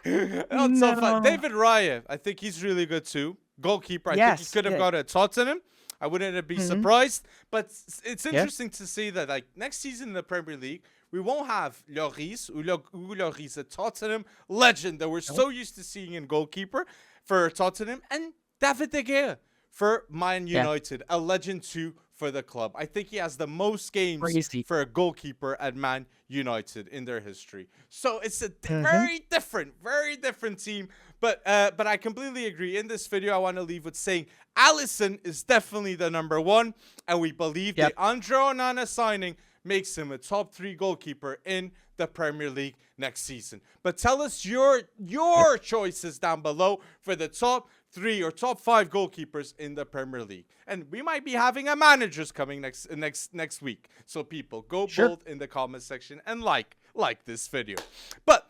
S1: Top 5. David Raya, I think he's really good too. Goalkeeper, I think he could have got a Tottenham. I wouldn't be surprised, but it's interesting to see that like next season in the Premier League, we won't have Lloris, Lloris, a Tottenham legend that we're so used to seeing in goalkeeper for Tottenham, and David De Gea for Man United, a legend too for the club. I think he has the most games
S2: Crazy.
S1: for a goalkeeper at Man United in their history. So it's a very different team. But I completely agree. In this video, I want to leave with saying Alisson is definitely the number one, and we believe the Andre Onana signing makes him a top 3 goalkeeper in the Premier League next season. But tell us your choices down below for the top 3 or top 5 goalkeepers in the Premier League. And we might be having a managers coming next week. So people, go bold in the comment section and like this video. But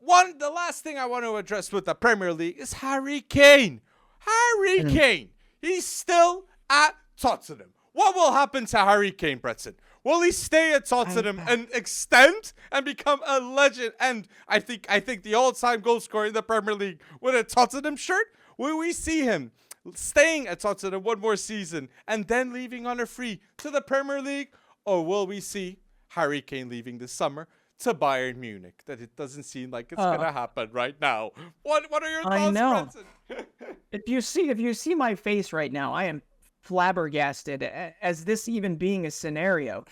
S1: the last thing I want to address with the Premier League is Harry Kane. Harry Kane. He's still at Tottenham. What will happen to Harry Kane, Bretson? Will he stay at Tottenham and extend and become a legend? And I think the all-time goal scorer in the Premier League with a Tottenham shirt? Will we see him staying at Tottenham one more season and then leaving on a free to the Premier League? Or will we see Harry Kane leaving this summer to Bayern Munich? That it doesn't seem like it's gonna happen right now. What are your thoughts,
S2: I know.
S1: Bretson?
S2: If you see my face right now, I am flabbergasted as this even being a scenario,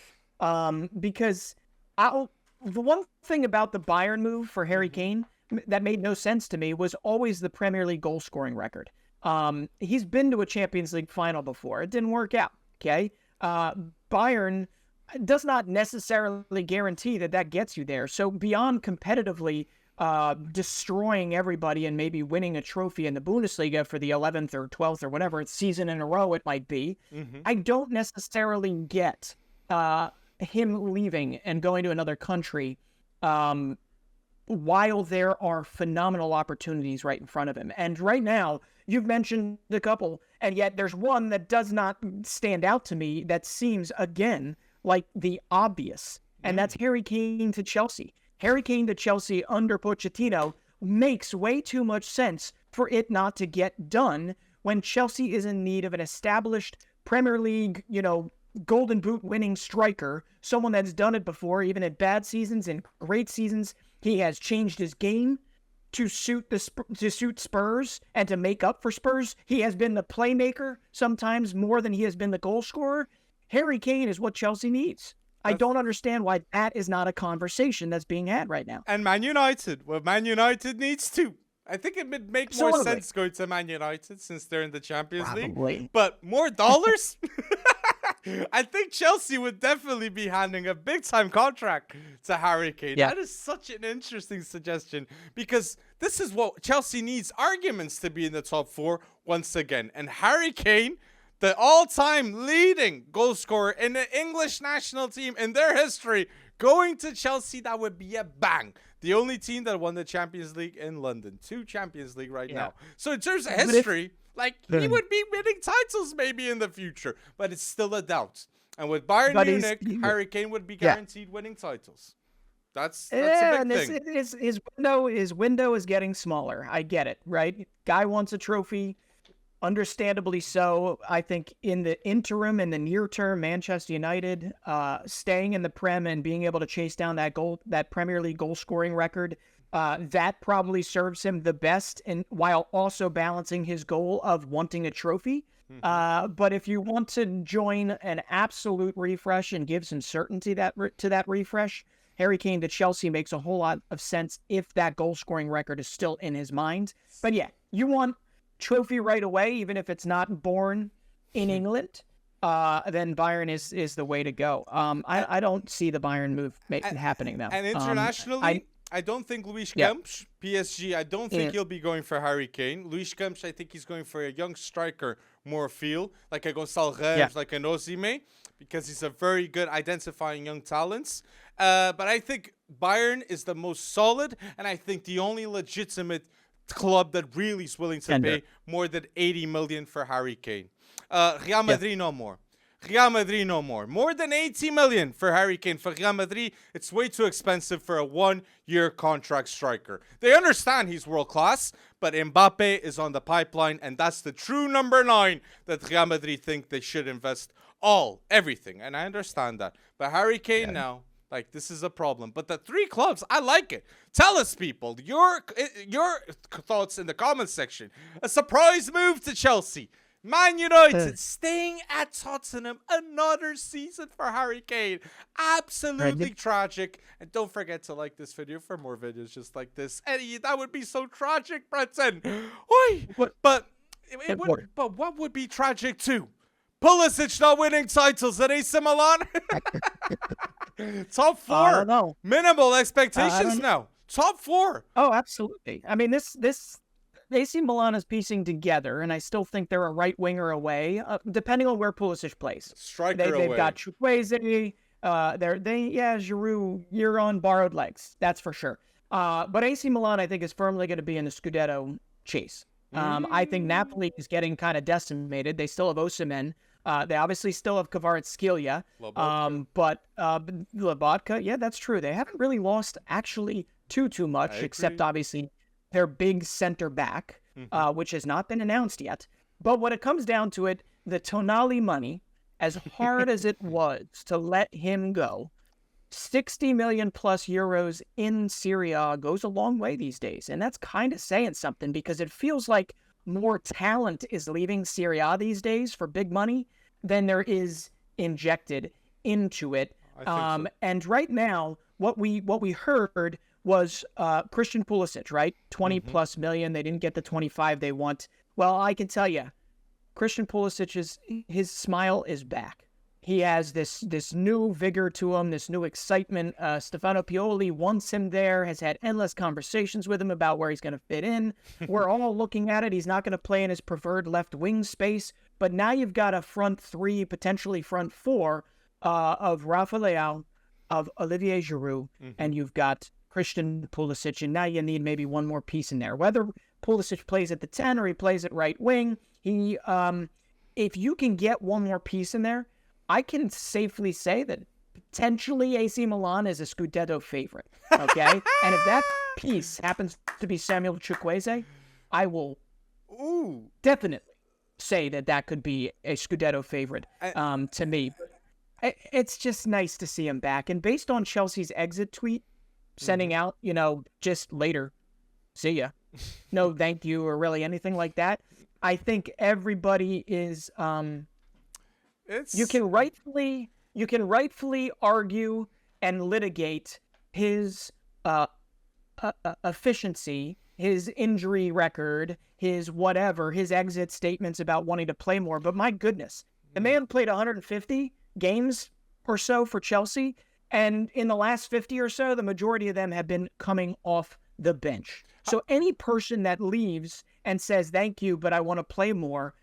S2: because the one thing about the Bayern move for Harry Kane that made no sense to me was always the Premier League goal scoring record. He's been to a Champions League final before. It didn't work out. Okay. Bayern does not necessarily guarantee that gets you there. So beyond competitively destroying everybody and maybe winning a trophy in the Bundesliga for the 11th or 12th or whatever season in a row it might be, I don't necessarily get him leaving and going to another country while there are phenomenal opportunities right in front of him. And right now, you've mentioned a couple, and yet there's one that does not stand out to me that seems, again, like the obvious, and that's Harry Kane to Chelsea. Harry Kane to Chelsea under Pochettino makes way too much sense for it not to get done when Chelsea is in need of an established Premier League, Golden Boot winning striker, someone that's done it before, even at bad seasons and great seasons. He has changed his game to suit Spurs and to make up for Spurs. He has been the playmaker sometimes more than he has been the goal scorer. Harry Kane is what Chelsea needs. I don't understand why that is not a conversation that's being had right now.
S1: And Man United. Well, Man United needs to. I think it would make more sense going to Man United since they're in the Champions League. But more dollars? I think Chelsea would definitely be handing a big-time contract to Harry Kane. Yeah. That is such an interesting suggestion because this is what Chelsea needs, arguments to be in the top 4 once again. And Harry Kane, the all-time leading goal scorer in the English national team in their history, going to Chelsea, that would be a bang. The only team that won the Champions League in London. 2 Champions League right now. So in terms of history, he would be winning titles maybe in the future, but it's still a doubt. And with Bayern Munich, Harry Kane would be guaranteed winning titles. That's a big thing.
S2: His window is getting smaller. I get it, right? Guy wants a trophy. Understandably so. I think in the interim, in the near term, Manchester United staying in the Prem and being able to chase down that Premier League goal scoring record, that probably serves him the best, and while also balancing his goal of wanting a trophy. But if you want to join an absolute refresh and give some certainty to that refresh, Harry Kane to Chelsea makes a whole lot of sense if that goal scoring record is still in his mind. But yeah, you want trophy right away, even if it's not born in England, then Bayern is the way to go. I don't see the Bayern move happening though.
S1: And internationally, I don't think Luis Campos, PSG, I don't think he'll be going for Harry Kane. Luis Campos, I think he's going for a young striker, more feel, like a Gonçalo Ramos, like an Osimhen, because he's a very good identifying young talents. But I think Bayern is the most solid, and I think the only legitimate club that really is willing to pay more than 80 million for Harry Kane. Real Madrid no more. Real Madrid no more. More than 80 million for Harry Kane. For Real Madrid, it's way too expensive for a 1-year contract striker. They understand he's world class, but Mbappe is on the pipeline, and that's the true number 9 that Real Madrid think they should invest everything. And I understand that. But Harry Kane now, this is a problem. But the 3 clubs, I like it. Tell us, people, your thoughts in the comments section. A surprise move to Chelsea. Man United staying at Tottenham another season for Harry Kane. Absolutely tragic. And don't forget to like this video for more videos just like this. Eddie, that would be so tragic, Brenton. Oi! But what would be tragic too? Pulisic not winning titles at AC Milan. Top 4.
S2: I don't know.
S1: Minimal expectations now. Top 4.
S2: Oh, absolutely. I mean, this AC Milan is piecing together, and I still think they're a right winger away, depending on where Pulisic plays.
S1: Striker away.
S2: They've got Chukwueze. Giroud, you're on borrowed legs. That's for sure. But AC Milan, I think, is firmly going to be in the Scudetto chase. I think Napoli is getting kind of decimated. They still have Osimhen. They obviously still have Kvaratskhelia. But Lobotka, yeah, that's true. They haven't really lost actually too much, except obviously their big center back, which has not been announced yet. But when it comes down to it, the Tonali money, as hard as it was to let him go, 60 million plus euros in Serie A goes a long way these days. And that's kind of saying something, because it feels like more talent is leaving Serie A these days for big money than there is injected into it. So. And right now, what we heard was Christian Pulisic, right? 20 plus million. They didn't get the 25 they want. Well, I can tell you, Christian Pulisic, his smile is back. He has this new vigor to him, this new excitement. Stefano Pioli wants him there, has had endless conversations with him about where he's going to fit in. We're all looking at it. He's not going to play in his preferred left wing space. But now you've got a front 3, potentially front 4 of Rafa Leao, of Olivier Giroud, and you've got Christian Pulisic. And now you need maybe one more piece in there. Whether Pulisic plays at the 10 or he plays at right wing, if you can get one more piece in there, I can safely say that potentially AC Milan is a Scudetto favorite, okay? And if that piece happens to be Samuel Chukwueze, I will definitely say that could be a Scudetto favorite to me. It's just nice to see him back. And based on Chelsea's exit tweet, sending out, just later, see ya, no thank you or really anything like that, I think everybody is... You can rightfully argue and litigate his efficiency, his injury record, his whatever, his exit statements about wanting to play more. But my goodness, the man played 150 games or so for Chelsea, and in the last 50 or so, the majority of them have been coming off the bench. So any person that leaves and says, thank you, but I want to play more,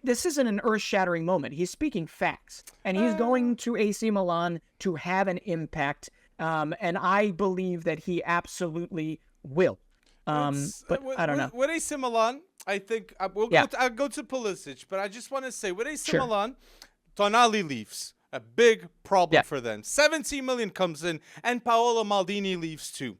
S2: this isn't an earth-shattering moment. He's speaking facts, and he's going to AC Milan to have an impact, and I believe that he absolutely will. But I don't know.
S1: With AC Milan, I think I'll go to Pulisic, but I just want to say with AC Milan, Tonali leaves. A big problem for them. 17 million comes in, and Paolo Maldini leaves too.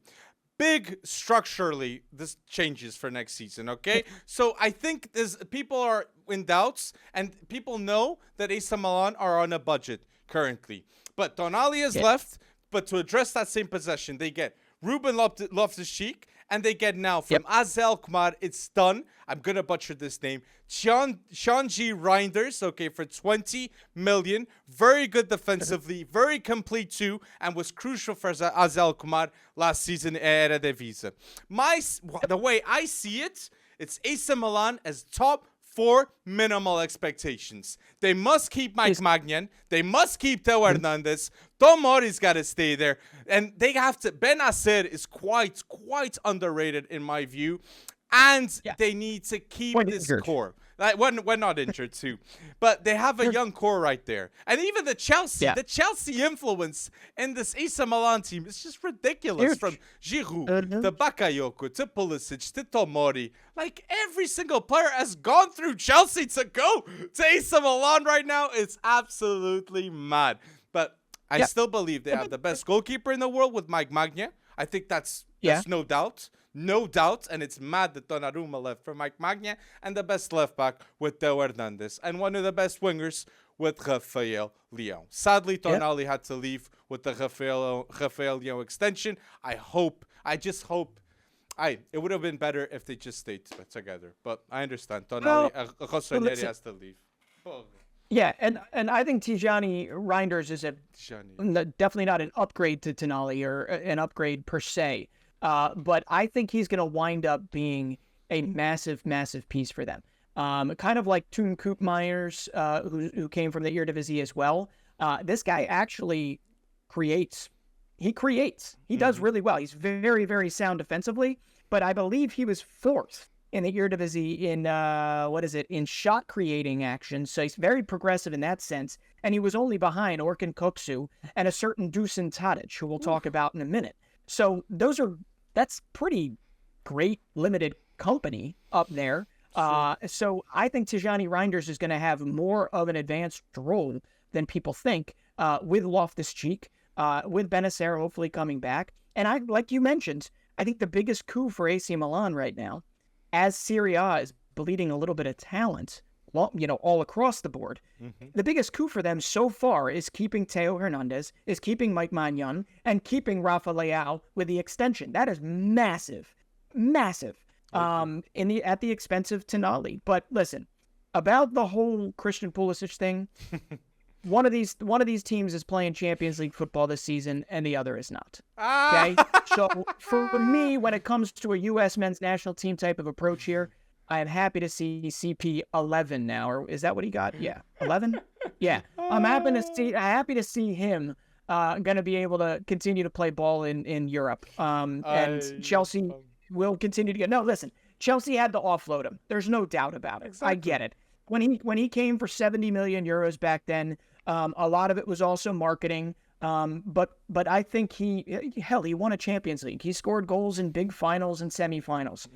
S1: Big structurally, this changes for next season, okay? So I think people are in doubts, and people know that AC Milan are on a budget currently. But Tonali is left, but to address that same possession, they get Ruben Loftus-Cheek, and they get now from Azel Kumar, it's done. I'm going to butcher this name. Shanji Reinders, okay, for 20 million. Very good defensively, very complete too, and was crucial for Azel Kumar last season at Eredivisie. The way I see it, it's AC Milan as top 4 minimal expectations. They must keep Mike Maignan. They must keep Theo Hernandez. Tomori's got to stay there. And they have to... Benacer is quite underrated in my view. And they need to keep this core. Like, we're not injured too. But they have a young core right there. And even the Chelsea influence in this AC Milan team is just ridiculous. From Giroud to Bakayoko to Pulisic to Tomori. Like, every single player has gone through Chelsea to go to AC Milan right now. It's absolutely mad. But I still believe they have the best goalkeeper in the world with Mike Maignan. I think that's no doubt. No doubt, and it's mad that Donnarumma left for Mike Maignan, and the best left back with Theo Hernandez, and one of the best wingers with Rafael Leão. Sadly, Tonali had to leave with the Rafael Leão extension. I just hope It would have been better if they just stayed together. But I understand.
S2: Well,
S1: Tonali,
S2: but
S1: Rossoneri
S2: listen,
S1: has to leave. Oh,
S2: yeah, and I think Tijani Reinders is
S1: Johnny.
S2: definitely not an upgrade to Tonali or an upgrade per se. But I think he's going to wind up being a massive, massive piece for them. Kind of like Toon Koopmeyers, who came from the Eredivisie as well. This guy actually creates. He creates. He does really well. He's very, very sound defensively. But I believe he was fourth in the Eredivisie in shot creating action. So he's very progressive in that sense. And he was only behind Orkun Koksu and a certain Dusan Tadic, who we'll talk about in a minute. So that's pretty great limited company up there. So I think Tijani Reinders is going to have more of an advanced role than people think, with Loftus-Cheek, with Benacer hopefully coming back. And like you mentioned, I think the biggest coup for AC Milan right now, as Serie A is bleeding a little bit of talent, all across the board, the biggest coup for them so far is keeping Theo Hernandez, is keeping Mike Maignan, and keeping Rafa Leao with the extension. That is massive, massive. At the expense of Tonali. But listen, about the whole Christian Pulisic thing, one of these teams is playing Champions League football this season, and the other is not. Okay, so for me, when it comes to a U.S. men's national team type of approach here, I am happy to see CP 11 now, or is that what he got? Yeah, 11. Yeah, I'm happy to see him going to be able to continue to play ball in Europe. And Chelsea will continue to get. No, listen, Chelsea had to offload him. There's no doubt about it. Exactly. I get it. When he came for 70 million euros back then, a lot of it was also marketing. But I think he won a Champions League. He scored goals in big finals and semifinals.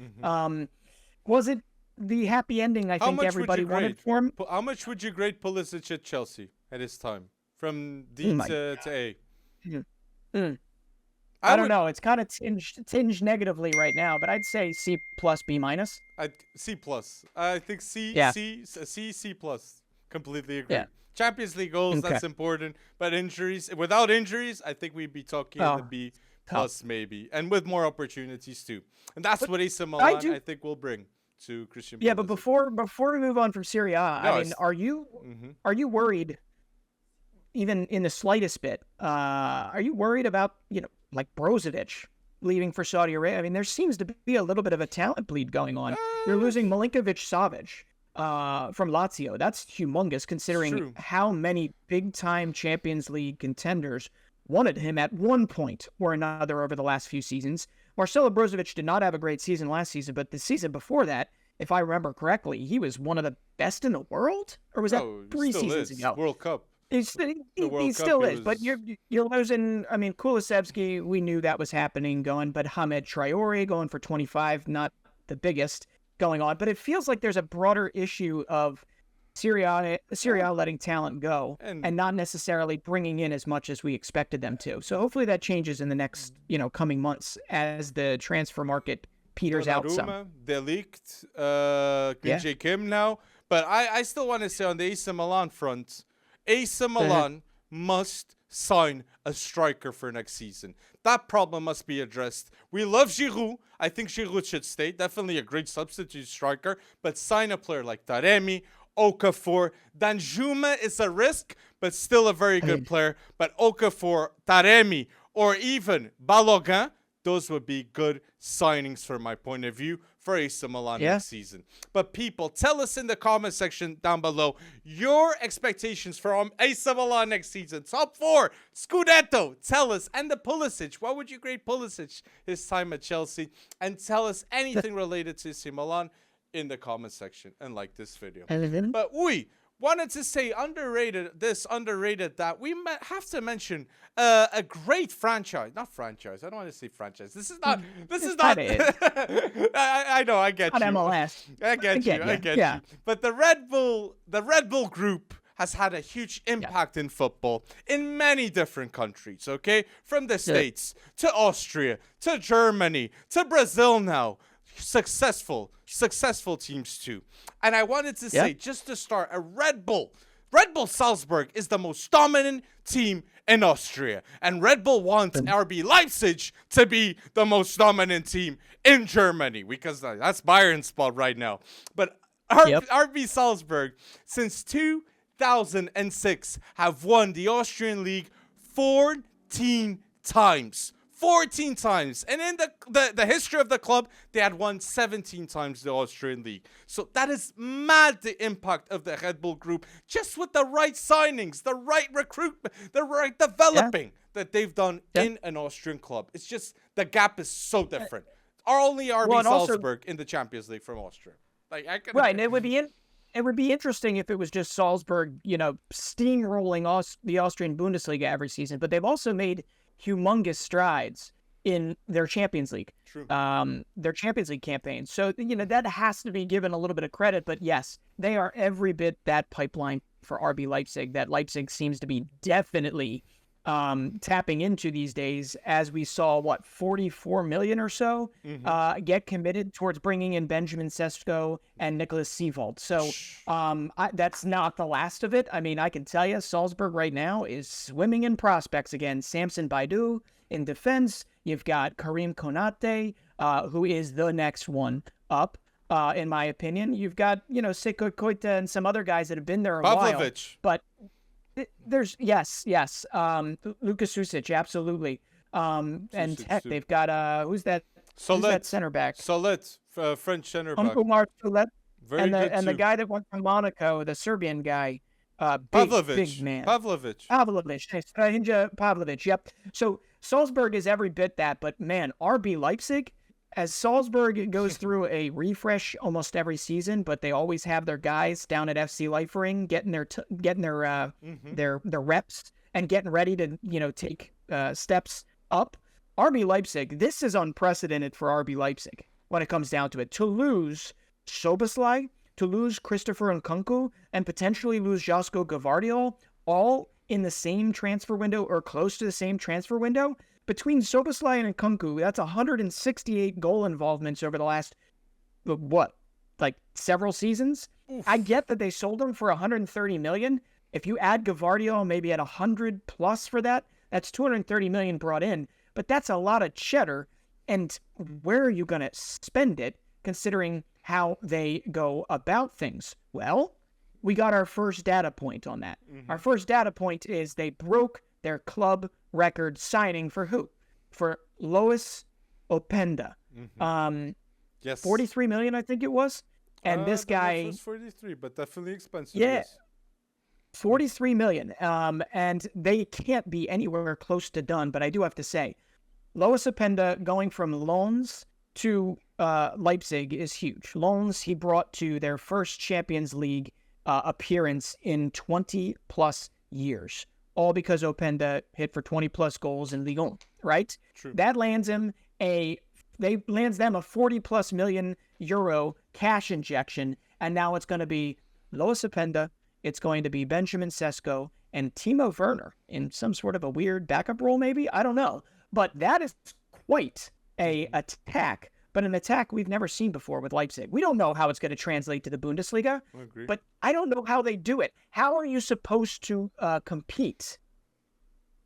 S2: Was it the happy ending I think everybody wanted for him?
S1: How much would you grade Pulisic at Chelsea at his time, from D to A?
S2: I don't know. It's kind of tinged negatively right now, but I'd say C plus B minus.
S1: C plus. I think C.
S2: Yeah.
S1: C plus. Completely agree.
S2: Yeah.
S1: Champions League goals, that's important. But without injuries, I think we'd be talking the B plus maybe, and with more opportunities too. And that's what AC Milan I think will bring to Christian Pulisic.
S2: Yeah, but before we move on from Serie A, I mean, are you worried, even in the slightest bit? Are you worried about like Brozovic leaving for Saudi Arabia? I mean, there seems to be a little bit of a talent bleed going on. You're losing Milinkovic-Savic from Lazio. That's humongous considering how many big-time Champions League contenders wanted him at one point or another over the last few seasons. Marcelo Brozovic did not have a great season last season, but the season before that, if I remember correctly, he was one of the best in the world? Or was that 3 seasons ago?
S1: World Cup.
S2: He still is, but you're losing. I mean, Kulusevski, we knew that was happening going, but Hamed Traore going for 25, not the biggest going on. But it feels like there's a broader issue of Serie A letting talent go and not necessarily bringing in as much as we expected them to. So hopefully that changes in the next coming months as the transfer market peters out some.
S1: De Ligt, J. Kim now, but I still want to say on the AC Milan front. AC Milan must sign a striker for next season. That problem must be addressed. We love Giroud. I think Giroud should stay. Definitely a great substitute striker. But sign a player like Taremi, Okafor. Danjuma is a risk, but still a very good player. But Okafor, Taremi, or even Balogun, those would be good signings from my point of view for AC Milan next season. But people, tell us in the comment section down below your expectations for AC Milan next season. Top 4, Scudetto. Tell us. And the Pulisic. What would you grade Pulisic his time at Chelsea? And tell us anything related to AC Milan in the comment section. And like this video. But we wanted to say underrated that. We have to mention a great franchise. Not franchise. I don't want to say franchise. This is not. I know. I get
S2: not
S1: you.
S2: MLS.
S1: I get you. But the Red Bull group has had a huge impact in football in many different countries. Okay, from the States to Austria to Germany to Brazil now. Successful teams too. And I wanted to say, just to start, Red Bull Salzburg is the most dominant team in Austria. And Red Bull wants RB Leipzig to be the most dominant team in Germany, because that's Bayern's spot right now. But RB Salzburg, since 2006, have won the Austrian League 14 times. 14 times. And in the history of the club, they had won 17 times the Austrian League. So that is mad, the impact of the Red Bull Group, just with the right signings, the right recruitment, the right developing that they've done in an Austrian club. It's just, the gap is so different. Only RB Salzburg in the Champions League from Austria. Like,
S2: and it would be interesting if it was just Salzburg, steamrolling the Austrian Bundesliga every season, but they've also made humongous strides in their Champions League, their Champions League campaign. So, that has to be given a little bit of credit. But yes, they are every bit that pipeline for RB Leipzig that Leipzig seems to be definitely tapping into these days, as we saw, 44 million or so get committed towards bringing in Benjamin Sesko and Nicholas Seevold. So that's not the last of it. I mean, I can tell you, Salzburg right now is swimming in prospects again. Samson Baidu in defense. You've got Karim Konate, who is the next one up, in my opinion. You've got, Seko Koita and some other guys that have been there a while. But there's yes. Lucas Susic, absolutely. And heck, they've got who's that center back?
S1: Solet, French center back.
S2: Umar Solet.
S1: Very good
S2: and the guy that went from Monaco, the Serbian guy, big man.
S1: Pavlovic.
S2: Pavlovic, yep. So Salzburg is every bit that, but man, RB Leipzig, as Salzburg goes through a refresh almost every season, but they always have their guys down at FC Liefering getting their reps and getting ready to take steps up. RB Leipzig, this is unprecedented for RB Leipzig when it comes down to it. To lose Szoboszlai, to lose Christopher Nkunku, and potentially lose Josko Gvardiol, all in the same transfer window or close to the same transfer window. Between Szoboszlai and Nkunku, that's 168 goal involvements over the last, several seasons? Oof. I get that they sold him for 130 million. If you add Gvardiol maybe at 100 plus for that, that's 230 million brought in. But that's a lot of cheddar. And where are you going to spend it, considering how they go about things? Well, we got our first data point on that. Our first data point is they broke their club record signing for who? For Lois Openda.
S1: Yes.
S2: 43 million, I think it was. And this guy...
S1: It was 43, but definitely expensive.
S2: Yeah.
S1: Yes.
S2: 43 million. And they can't be anywhere close to done, but I do have to say, Lois Openda going from Lens to Leipzig is huge. Lens, he brought to their first Champions League appearance in 20 plus years. All because Openda hit for 20-plus goals in Ligue 1, right?
S1: True.
S2: That lands them a 40-plus million euro cash injection, and now it's going to be Lois Openda, it's going to be Benjamin Sesko, and Timo Werner in some sort of a weird backup role, maybe? I don't know. But that is quite a attack, but an attack we've never seen before with Leipzig. We don't know how it's going to translate to the Bundesliga, but I don't know how they do it. How are you supposed to compete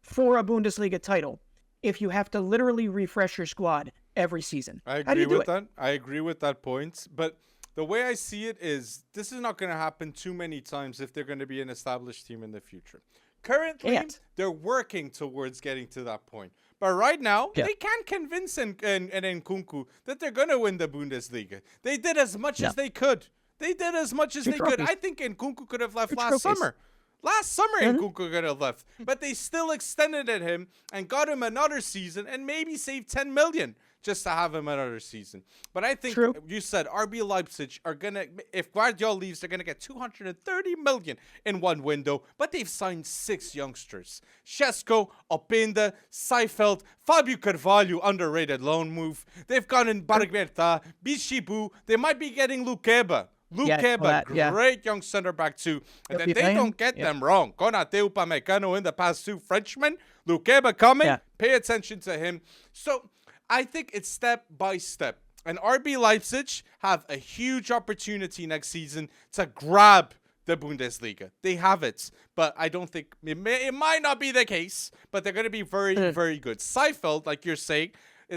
S2: for a Bundesliga title if you have to literally refresh your squad every season?
S1: I agree with that. I agree with that point. But the way I see it is this is not going to happen too many times if they're going to be an established team in the future. Currently, they're working towards getting to that point. But right now, they can't convince Nkunku that they're going to win the Bundesliga. They did as much as they could. I think Nkunku could have left last summer. Last summer, Nkunku could have left. But they still extended him and got him another season and maybe saved 10 million just to have him another season. But I think you said RB Leipzig are going to, if Guardiola leaves, they're going to get 230 million in one window. But they've signed 6 youngsters. Sesko, Openda, Seifeld, Fabio Carvalho, underrated loan move. They've gotten Barberta, Bishibu. They might be getting Lukeba. Great young center back too. And then they don't get them wrong. Konate Upamecano in the past 2 Frenchmen. Lukeba coming. Pay attention to him. So I think it's step by step. And RB Leipzig have a huge opportunity next season to grab the Bundesliga. They have it, but I don't think it might not be the case, but they're going to be very, very good. Seifeld, like you're saying,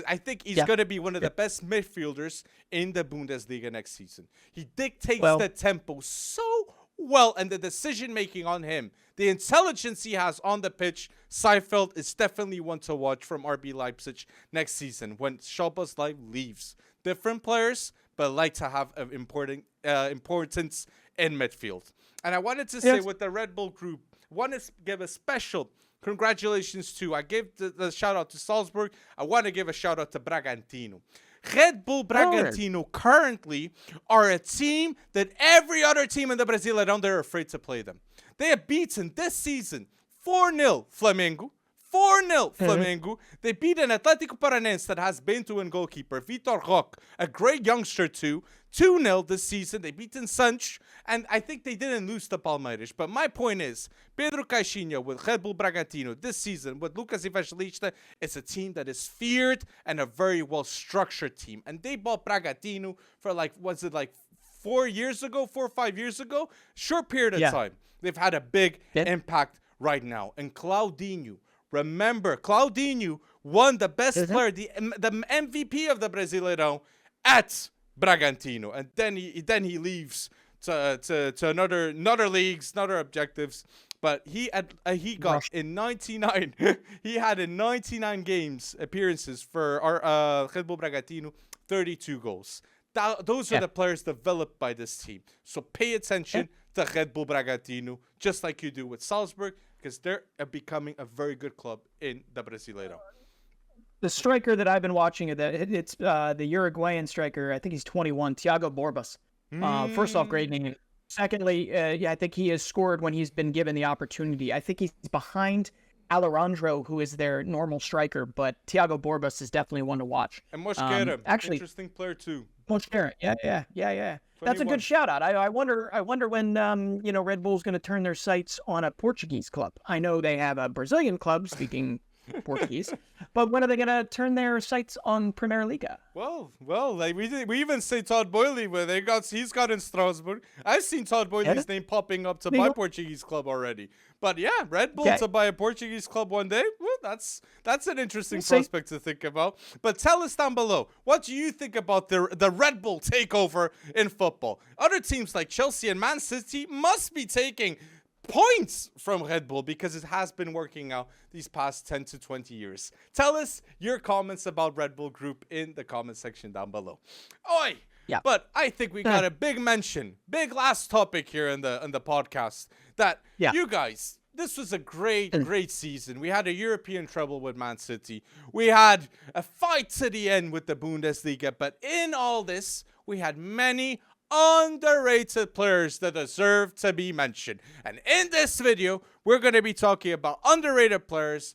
S1: I think he's going to be one of the best midfielders in the Bundesliga next season. He dictates the tempo so well, and the decision-making on him, the intelligence he has on the pitch, Seifeld is definitely one to watch from RB Leipzig next season when Szoboszlai leaves. Different players, but like to have an importance in midfield. And I wanted to say with the Red Bull group, I want to give a special congratulations to, I gave the shout out to Salzburg, I want to give a shout out to Bragantino. Red Bull Bragantino currently are a team that every other team in the Brasileirão, they're afraid to play them. They have beaten this season 4-0 Flamengo. 4-0 Flamengo. They beat an Atlético Paranaense that has Bento and goalkeeper Vitor Roque, a great youngster too. 2-0 this season. They beaten Santos, and I think they didn't lose to Palmeiras. But my point is, Pedro Caixinha with Red Bull Bragantino this season with Lucas Evangelista, it's a team that is feared and a very well-structured team. And they bought Bragantino for 4 years ago, 4 or 5 years ago? Short period of time. They've had a big impact right now. And Claudinho, remember, Claudinho won the best player, the MVP of the Brasileirão at Bragantino, and then he leaves to another leagues, another objectives. But he got in 99. He had in 99 games appearances for our Red Bull Bragantino 32 goals. Those are the players developed by this team. So pay attention to Red Bull Bragantino, just like you do with Salzburg, because they're becoming a very good club in the Brasileirão.
S2: The striker that I've been watching, it's the Uruguayan striker. I think he's 21, Thiago Borbas. First off, great name. Secondly, I think he has scored when he's been given the opportunity. I think he's behind Alejandro, who is their normal striker, but Thiago Borbas is definitely one to watch.
S1: And Mosquera,
S2: actually,
S1: interesting player too.
S2: Mosquera, yeah. That's a good shout out. I wonder when Red Bull's going to turn their sights on a Portuguese club. I know they have a Brazilian club speaking Portuguese, but when are they going to turn their sights on Premier Liga?
S1: Well, like we even say Todd Boehly, where he's got in Strasbourg. I've seen Todd Boehly's name popping up to buy Portuguese club already. But yeah, Red Bull to buy a Portuguese club one day. Well, that's an interesting prospect to think about. But tell us down below, what do you think about the Red Bull takeover in football? Other teams like Chelsea and Man City must be taking points from Red Bull because it has been working out these past 10 to 20 years. Tell us your comments about Red Bull Group in the comment section down below. Oi! Yeah. But I think we got a big last topic here in the podcast that you guys, this was a great season. We had a European treble with Man City. We had a fight to the end with the Bundesliga. But in all this, we had many underrated players that deserve to be mentioned. And in this video, we're going to be talking about underrated players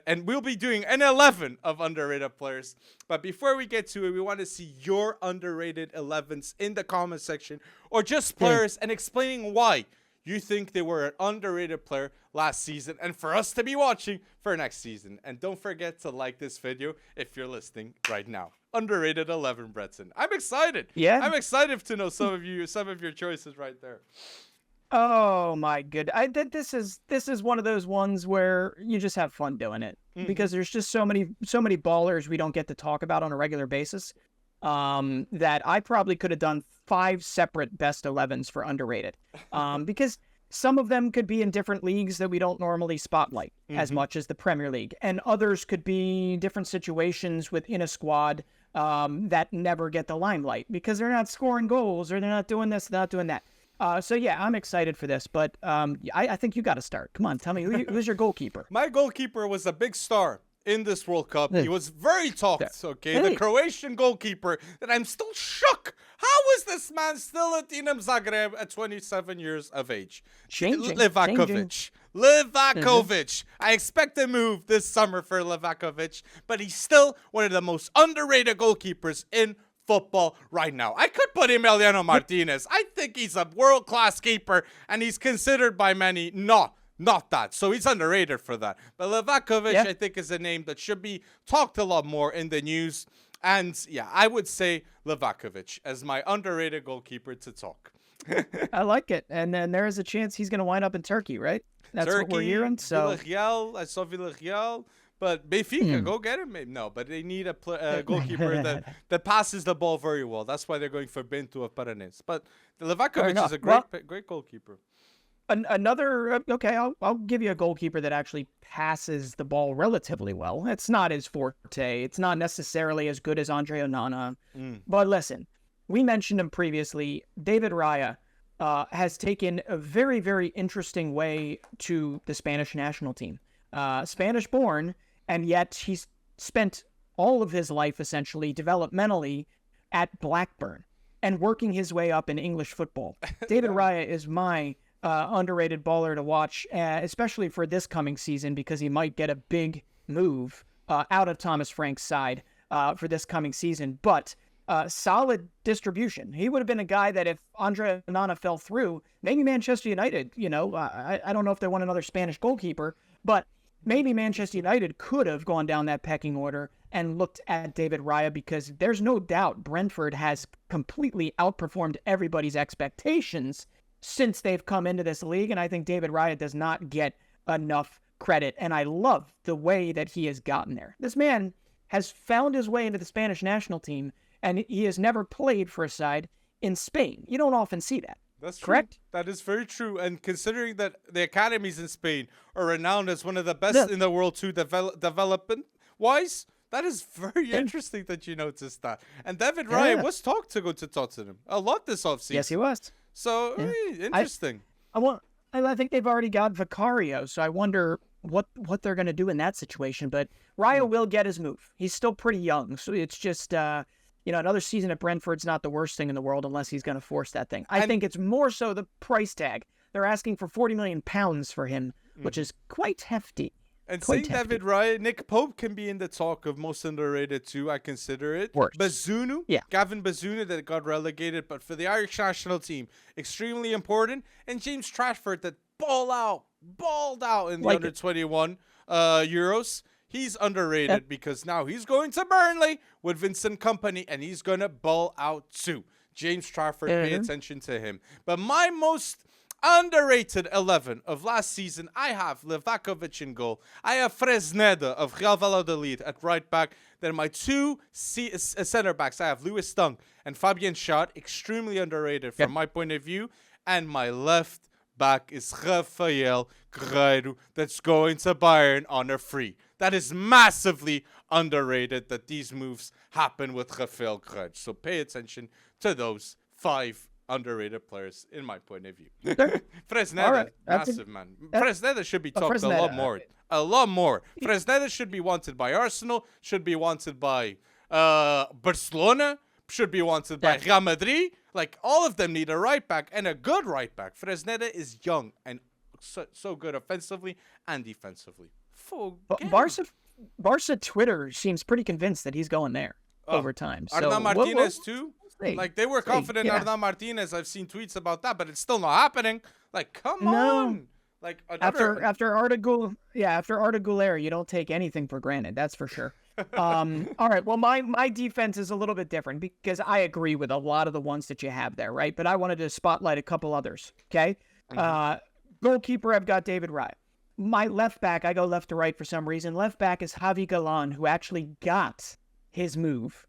S1: and we'll be doing an 11 of underrated players. But before we get to it, we want to see your underrated 11s in the comment section, or just players and explaining why you think they were an underrated player last season and for us to be watching for next season. And don't forget to like this video if you're listening right now. Underrated 11, Breton. I'm excited. Yeah. I'm excited to know some of your choices right there.
S2: Oh my good! This is one of those ones where you just have fun doing it because there's just so many ballers we don't get to talk about on a regular basis. That I probably could have done 5 separate best 11s for underrated. Because some of them could be in different leagues that we don't normally spotlight as much as the Premier League, and others could be different situations within a squad that never get the limelight because they're not scoring goals or they're not doing this, they're not doing that. So yeah, I'm excited for this, but I think you got to start. Come on, tell me who's your goalkeeper?
S1: My goalkeeper was a big star in this World Cup. He was very talked, okay? The Croatian goalkeeper that I'm still shook. How is this man still at Dinamo Zagreb at 27 years of age? Livakovic. I expect a move this summer for Livakovic, but he's still one of the most underrated goalkeepers in football right now. I could put Emiliano Martinez. I think he's a world-class keeper, and he's considered by many not that. So he's underrated for that. But Livakovic, I think, is a name that should be talked a lot more in the news. And yeah, I would say Livakovic as my underrated goalkeeper to talk.
S2: I like it. And then there is a chance he's going to wind up in Turkey, right? That's
S1: Turkey,
S2: what we're hearing. So,
S1: Villarreal. I saw Villarreal. But Benfica, go get him. No, but they need a goalkeeper that passes the ball very well. That's why they're going for Bento of Paranese. But Livakovic is a great goalkeeper.
S2: Another okay, I'll give you a goalkeeper that actually passes the ball relatively well. It's not his forte. It's not necessarily as good as Andre Onana. But listen, we mentioned him previously. David Raya has taken a very, very interesting way to the Spanish national team. Spanish-born, and yet he's spent all of his life essentially developmentally at Blackburn and working his way up in English football. David Raya is my underrated baller to watch, especially for this coming season, because he might get a big move out of Thomas Frank's side for this coming season. But solid distribution. He would have been a guy that if Andre Onana fell through, maybe Manchester United, I don't know if they want another Spanish goalkeeper, but maybe Manchester United could have gone down that pecking order and looked at David Raya, because there's no doubt Brentford has completely outperformed everybody's expectations since they've come into this league, and I think David Raya does not get enough credit, and I love the way that he has gotten there. This man has found his way into the Spanish national team, and he has never played for a side in Spain. You don't often see that.
S1: That's
S2: correct.
S1: True. That is very true. And considering that the academies in Spain are renowned as one of the best in the world too, development-wise, that is very interesting that you noticed that. And David Raya was talked to go to Tottenham a lot this offseason.
S2: Yes, he was.
S1: So, interesting.
S2: I think they've already got Vicario, so I wonder what they're going to do in that situation. But Raya will get his move. He's still pretty young, so it's just, another season at Brentford's not the worst thing in the world unless he's going to force that thing. I think it's more so the price tag. They're asking for £40 million for him, which is quite hefty.
S1: And seeing David Raya, Nick Pope can be in the talk of most underrated too. I consider it. Bazunu, Gavin Bazunu that got relegated, but for the Irish national team, extremely important. And James Trafford that balled out in the under-21 Euros. He's underrated because now he's going to Burnley with Vincent Kompany, and he's going to ball out too. James Trafford, pay attention to him. But my most underrated 11 of last season, I have Livakovic in goal. I have Fresneda of Real Valladolid at right back. Then my two center backs, I have Lewis Dunk and Fabian Schad, extremely underrated from my point of view. And my left back is Rafael Guerreiro that's going to Bayern on a free. That is massively underrated that these moves happen with Rafael Guerreiro. So pay attention to those 5 underrated players, in my point of view. Fresneda, massive man. Fresneda should be talked a lot more. A lot more. Fresneda should be wanted by Arsenal, should be wanted by Barcelona, should be wanted by Real Madrid. Like, all of them need a right back, and a good right back. Fresneda is young and so good offensively and defensively.
S2: Barca Twitter seems pretty convinced that he's going there over time. So
S1: Arda Martinez too? Like, they were confident in Arda Martinez. I've seen tweets about that, but it's still not happening. Like, come on. Like,
S2: after Arda Güler, you don't take anything for granted. That's for sure. All right. Well, my defense is a little bit different because I agree with a lot of the ones that you have there, right? But I wanted to spotlight a couple others. Okay. Goalkeeper, I've got David Raya. My left back, I go left to right for some reason. Left back is Javi Galan, who actually got his move.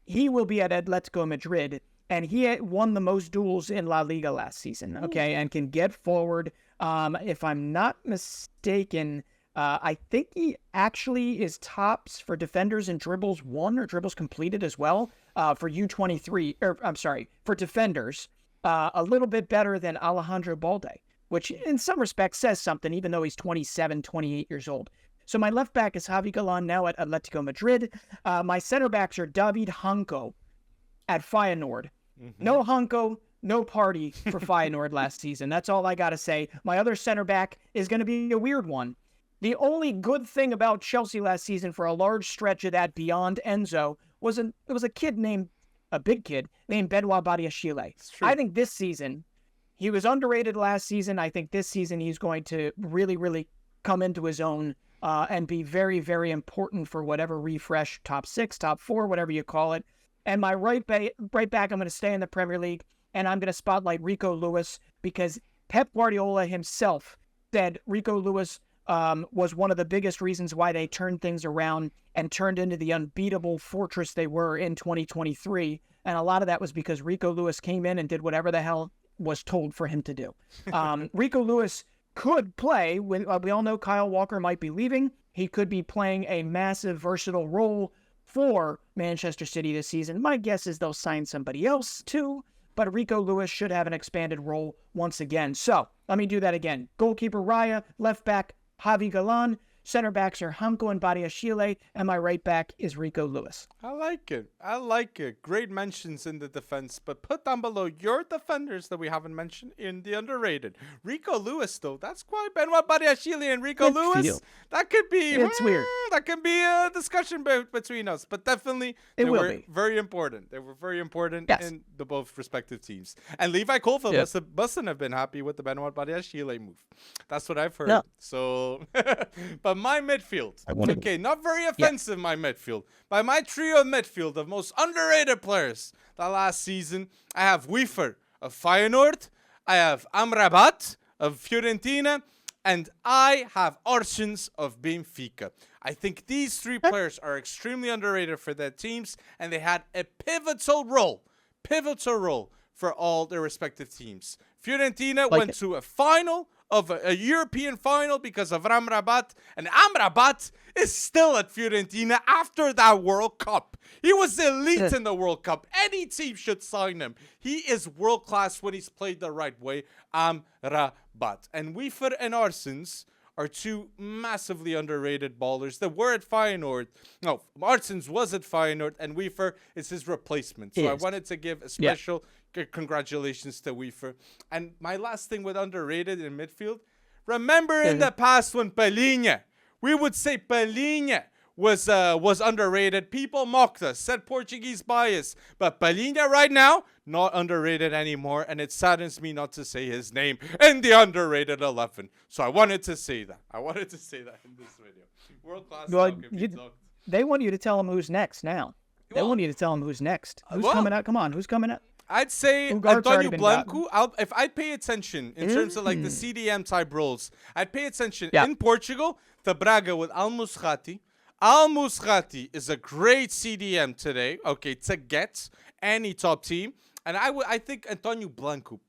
S2: He will be at Atletico Madrid, and he won the most duels in La Liga last season, okay, and can get forward. If I'm not mistaken, I think he actually is tops for defenders in dribbles won or dribbles completed as well for U23, for defenders, a little bit better than Alejandro Balde, which in some respects says something, even though he's 27, 28 years old. So my left back is Javi Galan, now at Atletico Madrid. My center backs are David Hanko at Feyenoord. No Hanko, no party for Feyenoord last season. That's all I got to say. My other center back is going to be a weird one. The only good thing about Chelsea last season for a large stretch of that beyond Enzo was it was a big kid named Benoit Badiashile. I think this season, he was underrated last season. I think this season he's going to really, really come into his own and be very, very important for whatever refresh, top 6, top 4, whatever you call it. And my right back, I'm going to stay in the Premier League. and I'm going to spotlight Rico Lewis because Pep Guardiola himself said Rico Lewis was one of the biggest reasons why they turned things around and turned into the unbeatable fortress they were in 2023. And a lot of that was because Rico Lewis came in and did whatever the hell was told for him to do. Rico Lewis could play. We all know Kyle Walker might be leaving. He could be playing a massive, versatile role for Manchester City this season. My guess is they'll sign somebody else too, but Rico Lewis should have an expanded role once again. So let me do that again. Goalkeeper Raya, left back Javi Galan, center backs are Hanko and Badiashile, and my right back is Rico Lewis.
S1: I like it. I like it. Great mentions in the defense, but put down below your defenders that we haven't mentioned in the underrated. Rico Lewis, though, that's quite Benoit Badiashile and Rico Lewis. That could be.
S2: It's weird.
S1: That can be a discussion between us, but definitely they were very important. They were very important in the both respective teams. And Levi Colville mustn't have been happy with the Benoit Badiashile move. That's what I've heard.
S2: No.
S1: So, but my midfield. Okay, not very offensive, my midfield. By my trio of midfield of most underrated players that last season, I have Wiefer of Feyenoord, I have Amrabat of Fiorentina, and I have Orsens of Benfica. I think these three players are extremely underrated for their teams, and they had a pivotal role for all their respective teams. Fiorentina went to a final of a European final because of Amrabat, and Amrabat is still at Fiorentina after that World Cup. He was elite in the World Cup. Any team should sign him. He is world class when he's played the right way. Amrabat. And Wiefer and Orsens are two massively underrated ballers that were at Feyenoord. No, Orsens was at Feyenoord, and Wiefer is his replacement. So I wanted to give a special congratulations to Wiefer. And my last thing with underrated in midfield, remember in the past when Palhinha, we would say Palhinha was underrated. People mocked us, said Portuguese bias. But Palhinha right now, not underrated anymore. And it saddens me not to say his name in the underrated 11. So I wanted to say that. in this video. World class.
S2: They want you to tell them who's next now. They want you to tell them who's next. Who's coming out? Come on, who's coming out?
S1: I'd say Antonio Blanco. If I pay attention in terms of like the CDM type roles, I'd pay attention in Portugal to Braga with Al Musrati. Al Musrati is a great CDM today. Okay, to get any top team, and I think Antonio Blanco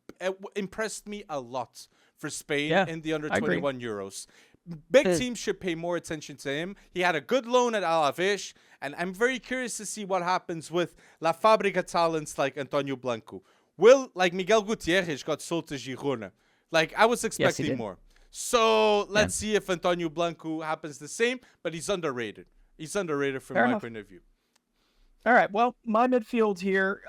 S1: impressed me a lot for Spain in the under 21 Euros. Big teams should pay more attention to him. He had a good loan at Alaves, and I'm very curious to see what happens with La Fábrica talents like Antonio Blanco. Like Miguel Gutierrez got sold to Girona. Like, I was expecting more. So let's see if Antonio Blanco happens the same, but he's underrated. He's underrated from my point of view.
S2: All right, well, my midfield here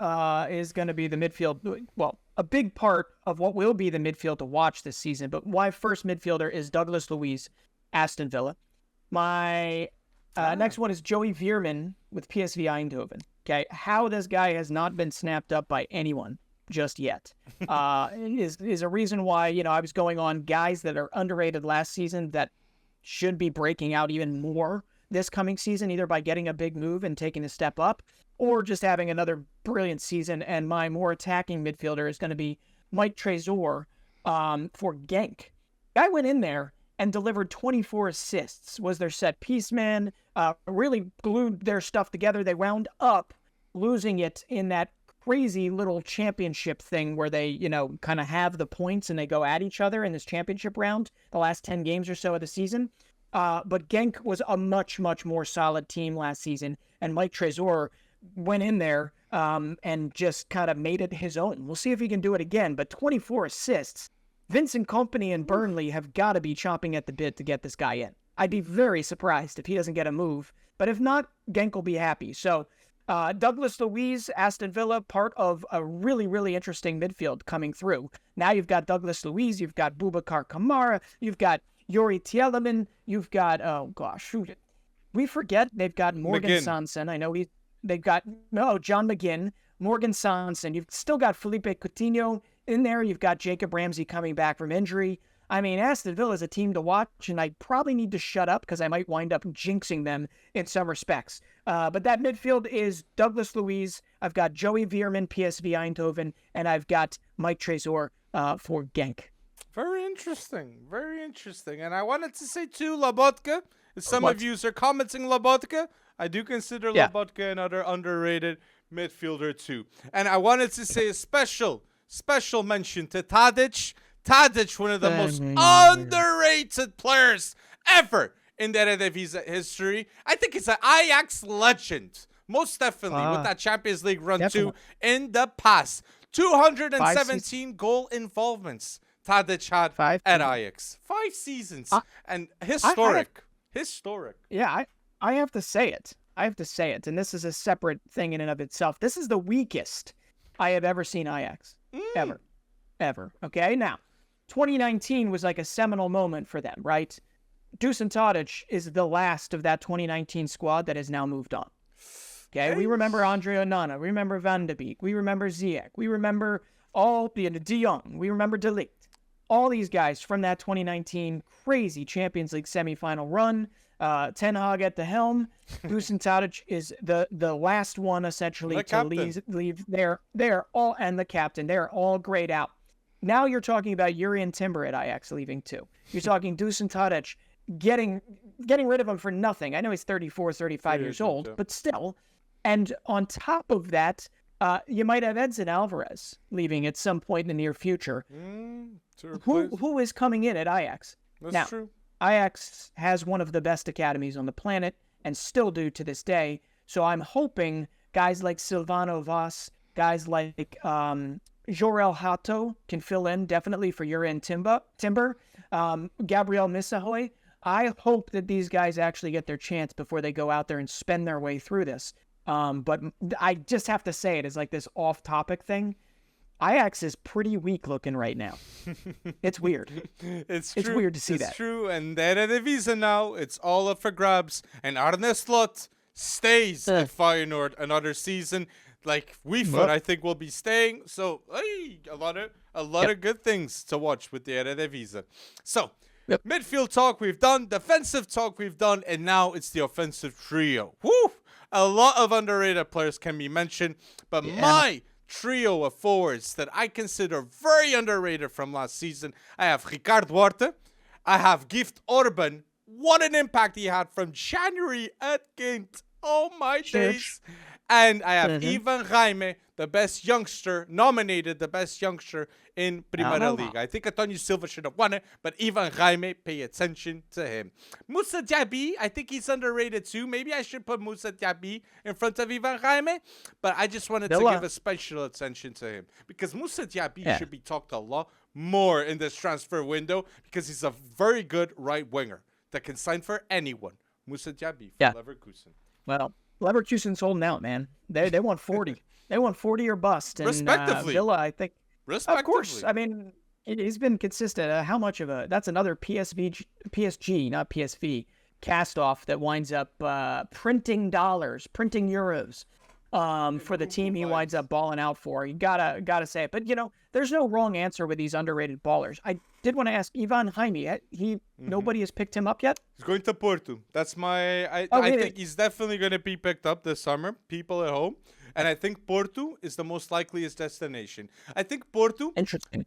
S2: is going to be the midfield, well, a big part of what will be the midfield to watch this season. But my first midfielder is Douglas Luiz, Aston Villa. My next one is Joey Veerman with PSV Eindhoven. Okay, how this guy has not been snapped up by anyone just yet is a reason why, I was going on guys that are underrated last season that should be breaking out even more this coming season, either by getting a big move and taking a step up, or just having another brilliant season. And my more attacking midfielder is going to be Mike Trésor for Genk. Guy went in there and delivered 24 assists, was their set piece man, really glued their stuff together. They wound up losing it in that crazy little championship thing where they, kind of have the points and they go at each other in this championship round, the last 10 games or so of the season. But Genk was a much, much more solid team last season, and Mike Trésor went in there and just kind of made it his own. We'll see if he can do it again, but 24 assists. Vincent Kompany and Burnley have got to be chomping at the bit to get this guy in. I'd be very surprised if he doesn't get a move, but if not, Genk will be happy. So Douglas Luiz, Aston Villa, part of a really, really interesting midfield coming through. Now you've got Douglas Luiz, you've got Boubacar Kamara, you've got Yuri Tielemans, you've got, we forget they've got Morgan Sanson. I know they've got, John McGinn, Morgan Sanson. You've still got Felipe Coutinho in there. You've got Jacob Ramsey coming back from injury. I mean, Aston Villa is a team to watch, and I probably need to shut up because I might wind up jinxing them in some respects. But that midfield is Douglas Luiz. I've got Joey Veerman, PSV Eindhoven, and I've got Mike Trésor for Genk.
S1: Very interesting. Very interesting. And I wanted to say, too, Lobotka. Some of you are commenting Lobotka. I do consider Lobotka another underrated midfielder, too. And I wanted to say a special mention to Tadic. Tadic, one of the most underrated players ever in the Eredivisie history. I think he's an Ajax legend. Most definitely, with that Champions League run, too, in the past. 217 goal involvements Tadic had at Ajax. 5 seasons. And historic. Historic.
S2: Yeah, I have to say it. And this is a separate thing in and of itself. This is the weakest I have ever seen Ajax. Ever. Okay, now, 2019 was like a seminal moment for them, right? Dusan Tadic is the last of that 2019 squad that has now moved on. Okay, we remember Andre Onana, we remember Van de Beek, we remember Ziyech, we remember all the De Jong, we remember De Ligt. All these guys from that 2019 crazy Champions League semifinal run. Ten Hag at the helm. Dusan Tadic is the last one essentially to leave. They're all, and the captain. They're all grayed out. Now you're talking about Jurrien Timber at Ajax leaving too. You're talking Dusan Tadic getting rid of him for nothing. I know he's 34, 35 years old, but still. And on top of that, you might have Edson Alvarez leaving at some point in the near future. Who is coming in at Ajax?
S1: That's true.
S2: Ajax has one of the best academies on the planet and still do to this day. So I'm hoping guys like Silvano Vaz, guys like Jorel Hato can fill in definitely for Jurrien Timber, Gabriel Misahoy. I hope that these guys actually get their chance before they go out there and spend their way through this. But I just have to say it as like this off-topic thing. Ajax is pretty weak looking right now. It's weird. It's weird to see that.
S1: It's true. And the Eredivisie now, it's all up for grabs. And Arne Slot stays at Feyenoord another season. Like we thought, I think we'll be staying. So a lot of good things to watch with the Eredivisie. So midfield talk we've done, defensive talk we've done, and now it's the offensive trio. Woo! A lot of underrated players can be mentioned, but my trio of forwards that I consider very underrated from last season, I have Ricard Duarte, I have Gift Orban. What an impact he had from January at Ghent. Oh my days. And I have Ivan Jaime, the best youngster, nominated the best youngster in Primeira League. I think Antonio Silva should have won it, but Ivan Jaime, pay attention to him. Moussa Diaby, I think he's underrated too. Maybe I should put Moussa Diaby in front of Ivan Jaime, but I just wanted to give a special attention to him because Moussa Diaby should be talked a lot more in this transfer window because he's a very good right winger that can sign for anyone. Moussa Diaby from Leverkusen.
S2: Well, Leverkusen's holding out, man. They want 40. They want 40 or bust. And
S1: respectively.
S2: Villa, I think.
S1: Respectively.
S2: Of course. I mean, he's been consistent. How much of that's another PSG, not PSV, cast off that winds up printing dollars, printing euros for the team he winds up balling out for. You gotta say it. But, there's no wrong answer with these underrated ballers. I did want to ask Ivan Jaime. Nobody has picked him up yet?
S1: He's going to Porto. That's I think he's definitely going to be picked up this summer. People at home. And I think Porto is the most likeliest destination. I think Porto,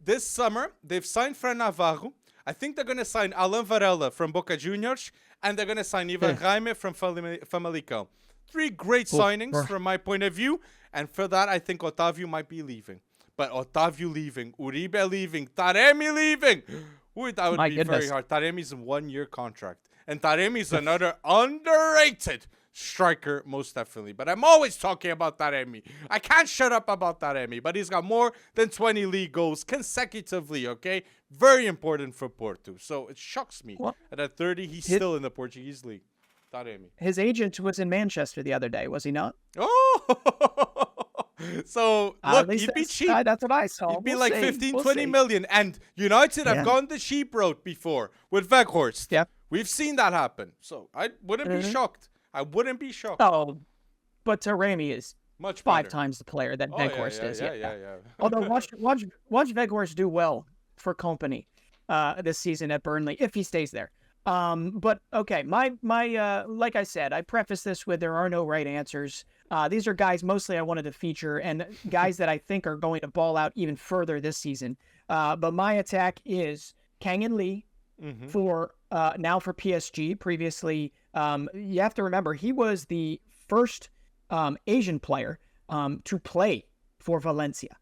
S1: this summer, they've signed Fran Navarro. I think they're going to sign Alan Varela from Boca Juniors. And they're going to sign Ivan Jaime from Famalicão. 3 great signings from my point of view. And for that, I think Otavio might be leaving. But Otavio leaving, Uribe leaving, Taremi leaving. Ooh, that would be very hard. Taremi's a 1-year contract. And Taremi's another underrated striker, most definitely. But I'm always talking about Taremi. I can't shut up about Taremi. But he's got more than 20 league goals consecutively, okay? Very important for Porto. So it shocks me that at 30, he's still in the Portuguese league. Taremi.
S2: His agent was in Manchester the other day, was he not?
S1: Oh! So, look, he'd be cheap.
S2: That's what I saw.
S1: He'd be like 15, 20 million. And United have gone the cheap road before with Weghorst.
S2: Yeah.
S1: We've seen that happen. So, I wouldn't be shocked. I wouldn't be shocked.
S2: Oh, but Taremi is
S1: much
S2: 5 times the player that Weghorst is.
S1: Yeah.
S2: Although, watch Weghorst do well for company. this season at Burnley if he stays there. But okay, my like I said, I preface this with there are no right answers. These are guys mostly I wanted to feature and guys that I think are going to ball out even further this season. But my attack is Kang-in Lee for now for PSG. Previously, you have to remember he was the first Asian player to play for Valencia.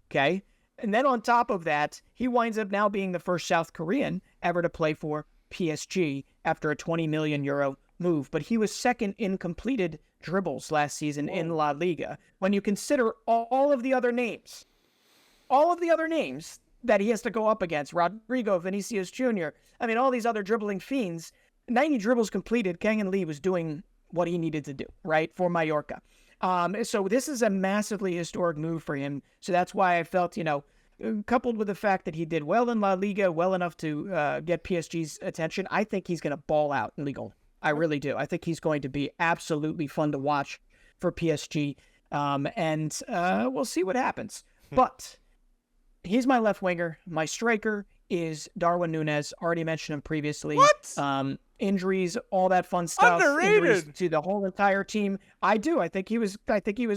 S2: Okay. And then on top of that, he winds up now being the first South Korean ever to play for PSG after a 20 million euro move. But he was second in completed dribbles last season in La Liga. When you consider all of the other names that he has to go up against, Rodrigo, Vinicius Jr., I mean, all these other dribbling fiends, 90 dribbles completed, Kang-in Lee was doing what he needed to do, right, for Mallorca. So this is a massively historic move for him. So that's why I felt, coupled with the fact that he did well in La Liga, well enough to get PSG's attention, I think he's going to ball out in Ligue 1. I really do. I think he's going to be absolutely fun to watch for PSG. And we'll see what happens. But he's my left winger. My striker is Darwin Núñez. Already mentioned him previously.
S1: What?
S2: Injuries, all that fun stuff.
S1: Underrated.
S2: Injuries to the whole entire team. I do. I think he was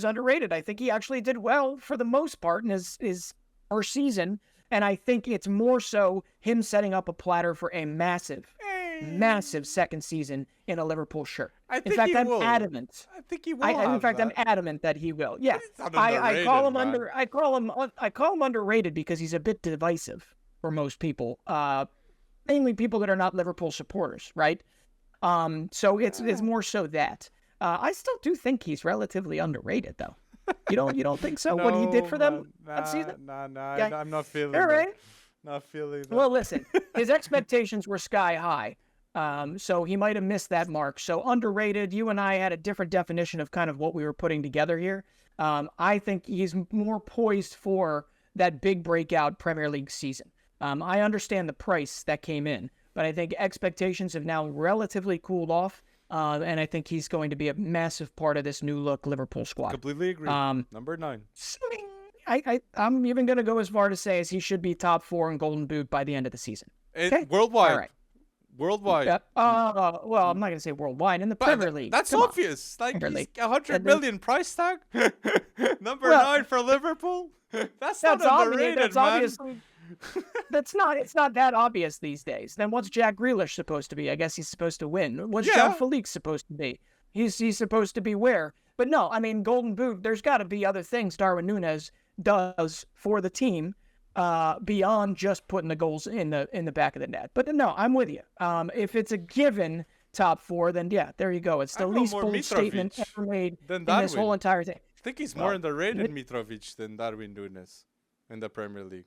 S2: underrated. I think he actually did well for the most part in his first season. And I think it's more so him setting up a platter for a massive second season in a Liverpool shirt.
S1: I'm
S2: adamant.
S1: I think he will.
S2: I'm adamant that he will. Yeah. I call him underrated because he's a bit divisive for most people. Mainly people that are not Liverpool supporters, right? So it's more so that. I still do think he's relatively underrated, though. You don't think so?
S1: No,
S2: what he did for them that season?
S1: Nah.
S2: Yeah.
S1: I'm not feeling
S2: All right.
S1: that. Not feeling that.
S2: Well, listen, his expectations were sky high. So he might have missed that mark. So underrated. You and I had a different definition of kind of what we were putting together here. I think he's more poised for that big breakout Premier League season. I understand the price that came in, but I think expectations have now relatively cooled off. And I think he's going to be a massive part of this new look Liverpool squad.
S1: Completely agree. Number 9.
S2: I'm even going to go as far to say as he should be top 4 in Golden Boot by the end of the season.
S1: Okay? Worldwide.
S2: All right.
S1: Worldwide.
S2: Yep. Well, I'm not going to say worldwide. In the Premier League.
S1: That's
S2: Come
S1: obvious.
S2: On.
S1: Like,
S2: Premier
S1: he's
S2: League.
S1: 100 million price tag. Number 9 for Liverpool. That's not underrated,
S2: that's
S1: man.
S2: Obviously, it's not that obvious these days. Then what's Jack Grealish supposed to be? I guess he's supposed to win. What's Jean Felix supposed to be? He's supposed to be where? But no, I mean, Golden Boot, there's got to be other things Darwin Núñez does for the team beyond just putting the goals in the back of the net. But no, I'm with you. If it's a given top 4, then yeah, there you go. It's the least bold statement ever made in this whole entire thing.
S1: I think he's more underrated Mitrovic than Darwin Núñez in the Premier League.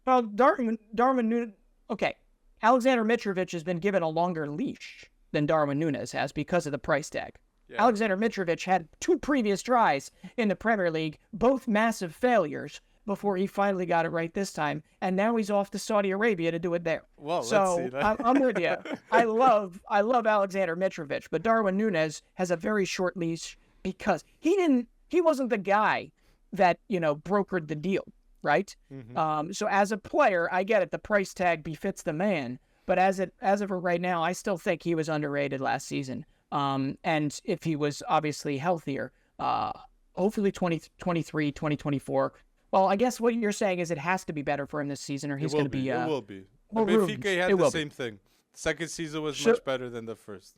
S2: Well, Darwin Núñez, okay. Alexander Mitrovic has been given a longer leash than Darwin Núñez has because of the price tag. Yeah. Alexander Mitrovic had 2 previous tries in the Premier League, both massive failures, before he finally got it right this time, and now he's off to Saudi Arabia to do it there.
S1: Well,
S2: so
S1: let's see that.
S2: I'm with you. I love Alexander Mitrovic, but Darwin Núñez has a very short leash because he wasn't the guy that brokered the deal, right? Mm-hmm. So as a player, I get it. The price tag befits the man, but as of right now, I still think he was underrated last season. And if he was obviously healthier, hopefully 2023, 2024. Well, I guess what you're saying is it has to be better for him this season, or he's going to be.
S1: It will be. Benfica had the same thing. Second season was much better than the first.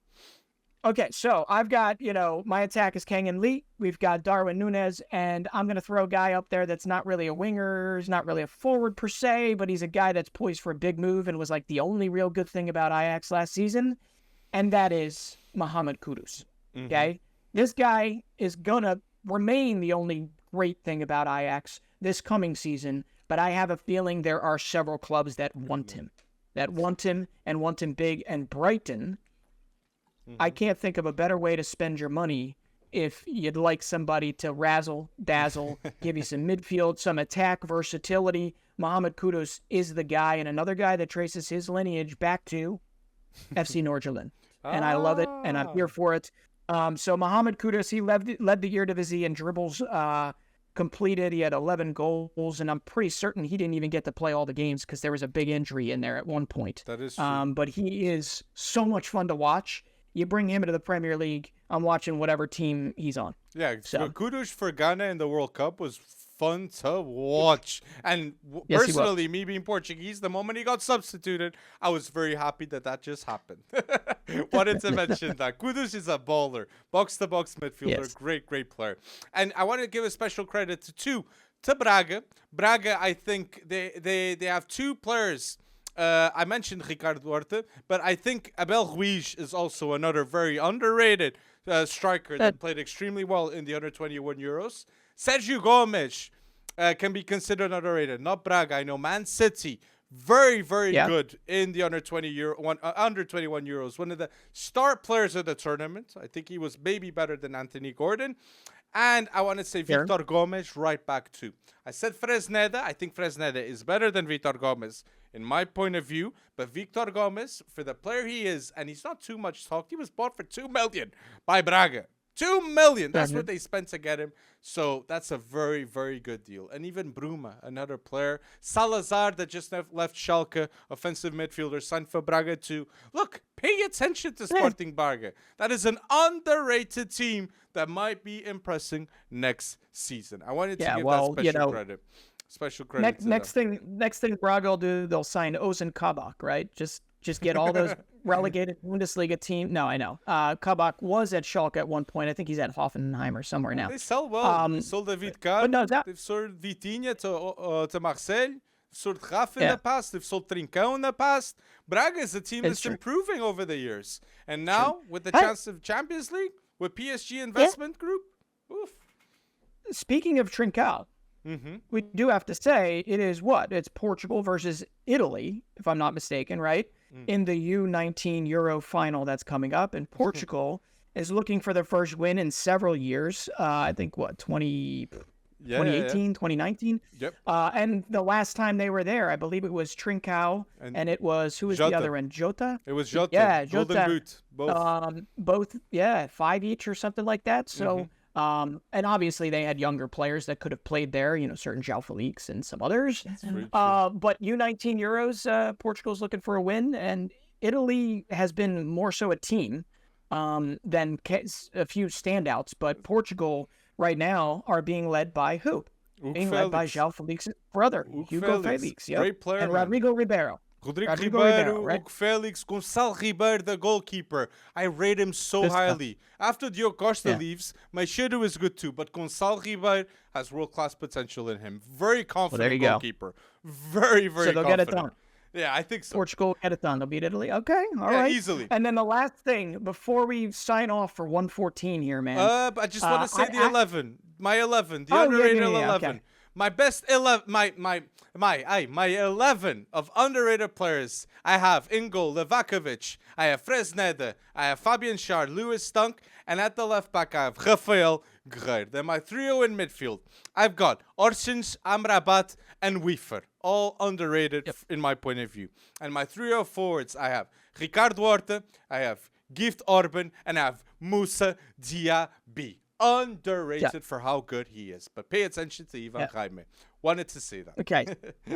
S2: Okay, so I've got, my attack is Kang-in Lee. We've got Darwin Núñez, and I'm going to throw a guy up there that's not really a winger, he's not really a forward per se, but he's a guy that's poised for a big move and was like the only real good thing about Ajax last season, and that is Mohamed Kudus. Mm-hmm. Okay? This guy is going to remain the only great thing about Ajax this coming season, but I have a feeling there are several clubs that want him and want him big, and Brighton. I can't think of a better way to spend your money if you'd like somebody to razzle, dazzle, give you some midfield, some attack versatility. Mohamed Kudus is the guy, and another guy that traces his lineage back to FC Nordsjælland. And I love it, and I'm here for it. So Mohamed Kudus, he led the Eredivisie in dribbles completed. He had 11 goals, and I'm pretty certain he didn't even get to play all the games because there was a big injury in there at one point.
S1: That is true.
S2: But he is so much fun to watch. You bring him into the Premier League, I'm watching whatever team he's on.
S1: Yeah,
S2: So.
S1: kudos for Ghana in the World Cup was fun to watch. And
S2: Yes, he
S1: personally, me being Portuguese, the moment he got substituted, I was very happy that just happened. Wanted to mention that. Kudus is a baller. Box-to-box midfielder.
S2: Yes.
S1: Great player. And I want to give a special credit to Braga. Braga, I think they have two players. I mentioned Ricardo Duarte, but I think Abel Ruiz is also another very underrated striker that played extremely well in the under-21 Euros. Sergio Gomes can be considered underrated. Not Braga. I know Man City, very good in the under-21 Euros. One of the star players of the tournament. I think he was maybe better than Anthony Gordon. And I want to say Victor Gomes right back too. I said Fresneda. I think Fresneda is better than Victor Gomes in my point of view. But Victor Gomes, for the player he is, and he's not too much talked, he was bought for 2 million by Braga. 2 million. That's what they spent to get him. So that's a very good deal. And even Bruma, another player. Salazar, that just left Schalke, offensive midfielder, signed for Braga too. Look, pay attention to Sporting Braga. That is an underrated team that might be impressing next season. I wanted to give that special credit. Special credit.
S2: Next thing Braga will do, they'll sign Ozan Kabak, right? Just get all those relegated Bundesliga team. No, I know. Kabak was at Schalke at one point. I think he's at Hoffenheim or somewhere now.
S1: They sell well. They sold David Kahn. They've sold Vitinha to Marseille. They've sold Rafa in the past. They've sold Trincão in the past. Braga is a team that's improving over the years. And now, with the chance of Champions League, with PSG Investment Group, oof.
S2: Speaking of Trincão, we do have to say it's Portugal versus Italy, if I'm not mistaken, right? In the U19 Euro final that's coming up. And Portugal is looking for their first win in several years. I think, 2018, 2019?
S1: Yep.
S2: And the last time they were there, I believe it was Trincão, and it was, who was
S1: Jota.
S2: the other end? Jota?
S1: It was Jota.
S2: Yeah,
S1: Golden
S2: Jota.
S1: Boot.
S2: Both, 5 each or something like that. So... and obviously they had younger players that could have played there, certain João Felix and some others. But U19 Euros, Portugal's looking for a win, and Italy has been more so a team than a few standouts. But Portugal right now are being led by who? Led by João Felix's brother, Hugo Felix. Yep.
S1: Great player,
S2: and Rodrigo Ribeiro.
S1: Rodrigo Ribeiro, right? Felix, Gonçalo Ribeiro, the goalkeeper. I rate him so highly. After Diogo Costa leaves, Machedo is good too, but Gonçalo Ribeiro has world-class potential in him. Very confident goalkeeper. Very confident.
S2: So they'll get it done.
S1: Yeah, I think so.
S2: Portugal get it done. They'll beat Italy. Okay, all right.
S1: Easily.
S2: And then the last thing, bore we sign off for 114 here, man.
S1: I just want to say the 11. My 11. The underrated 11. Okay. My best 11, my 11 of underrated players. I have in goal Levakovic, I have Fresneda, I have Fabian Schär, Lewis Stunk, and at the left back I have Rafael Guerreiro. Then my trio in midfield, I've got Orsens, Amrabat, and Wiefer, all underrated in my point of view. And my trio forwards, I have Ricardo Duarte, I have Gift Orban, and I have Moussa Diaby. Underrated for how good he is. But pay attention to Ivan Jaime. Wanted to say that.
S2: Okay.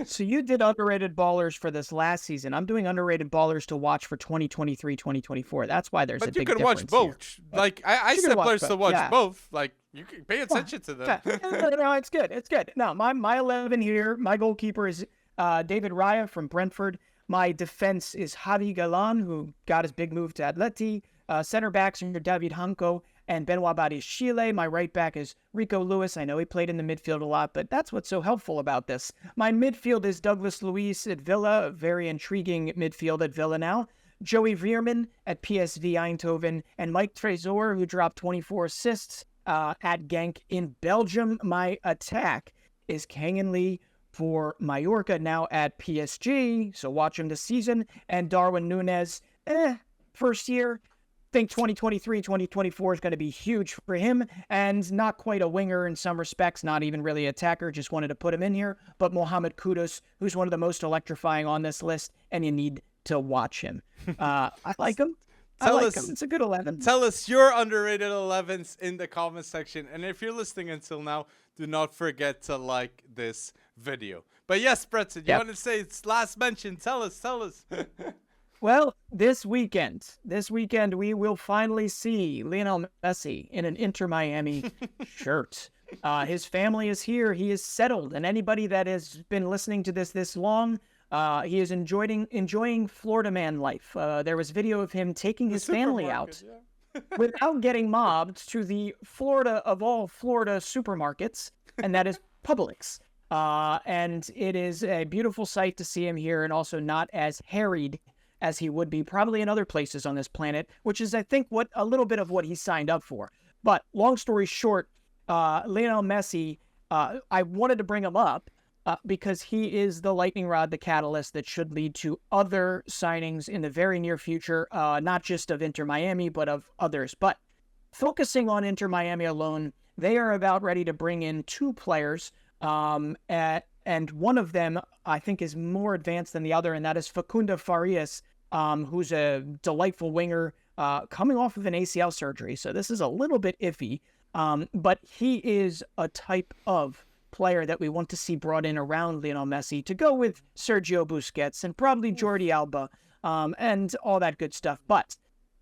S2: So you did underrated ballers for this last season. I'm doing underrated ballers to watch for 2023, 2024. That's why there's a big difference.
S1: But you can watch both.
S2: Here.
S1: Like, I said players to watch both. Like, you can pay attention to them.
S2: No, it's good. It's good. No, my 11 here, my goalkeeper is David Raya from Brentford. My defense is Javi Galan, who got his big move to Atleti. Center backs are David Hanko and Benoit Badiashile. My right back is Rico Lewis. I know he played in the midfield a lot, but that's what's so helpful about this. My midfield is Douglas Luiz at Villa, a very intriguing midfield at Villa now. Joey Veerman at PSV Eindhoven, and Mike Trésor, who dropped 24 assists at Genk in Belgium. My attack is Kang-in Lee for Mallorca, now at PSG, so watch him this season. And Darwin Núñez, first year. Think 2023, 2024 is going to be huge for him, and not quite a winger in some respects, not even really an attacker, just wanted to put him in here. But Mohamed Kudus, who's one of the most electrifying on this list, and you need to watch him. I like him. I like him. It's a good 11.
S1: Tell us your underrated 11s in the comment section. And if you're listening until now, do not forget to like this video. But yes, Breton, you want to say it's last mention. Tell us.
S2: Well, this weekend, we will finally see Lionel Messi in an Inter Miami shirt. His family is here. He is settled. And anybody that has been listening to this long, he is enjoying Florida man life. There was video of him taking his family out without getting mobbed to the Florida of all Florida supermarkets, and that is Publix. And it is a beautiful sight to see him here, and also not as harried as he would be probably in other places on this planet, which is, I think, a little bit of what he signed up for. But long story short, Lionel Messi, I wanted to bring him up because he is the lightning rod, the catalyst that should lead to other signings in the very near future, not just of Inter Miami, but of others. But focusing on Inter Miami alone, they are about ready to bring in 2 players, and one of them, I think, is more advanced than the other, and that is Facundo Farias, who's a delightful winger coming off of an ACL surgery. So this is a little bit iffy, but he is a type of player that we want to see brought in around Lionel Messi to go with Sergio Busquets and probably Jordi Alba and all that good stuff. But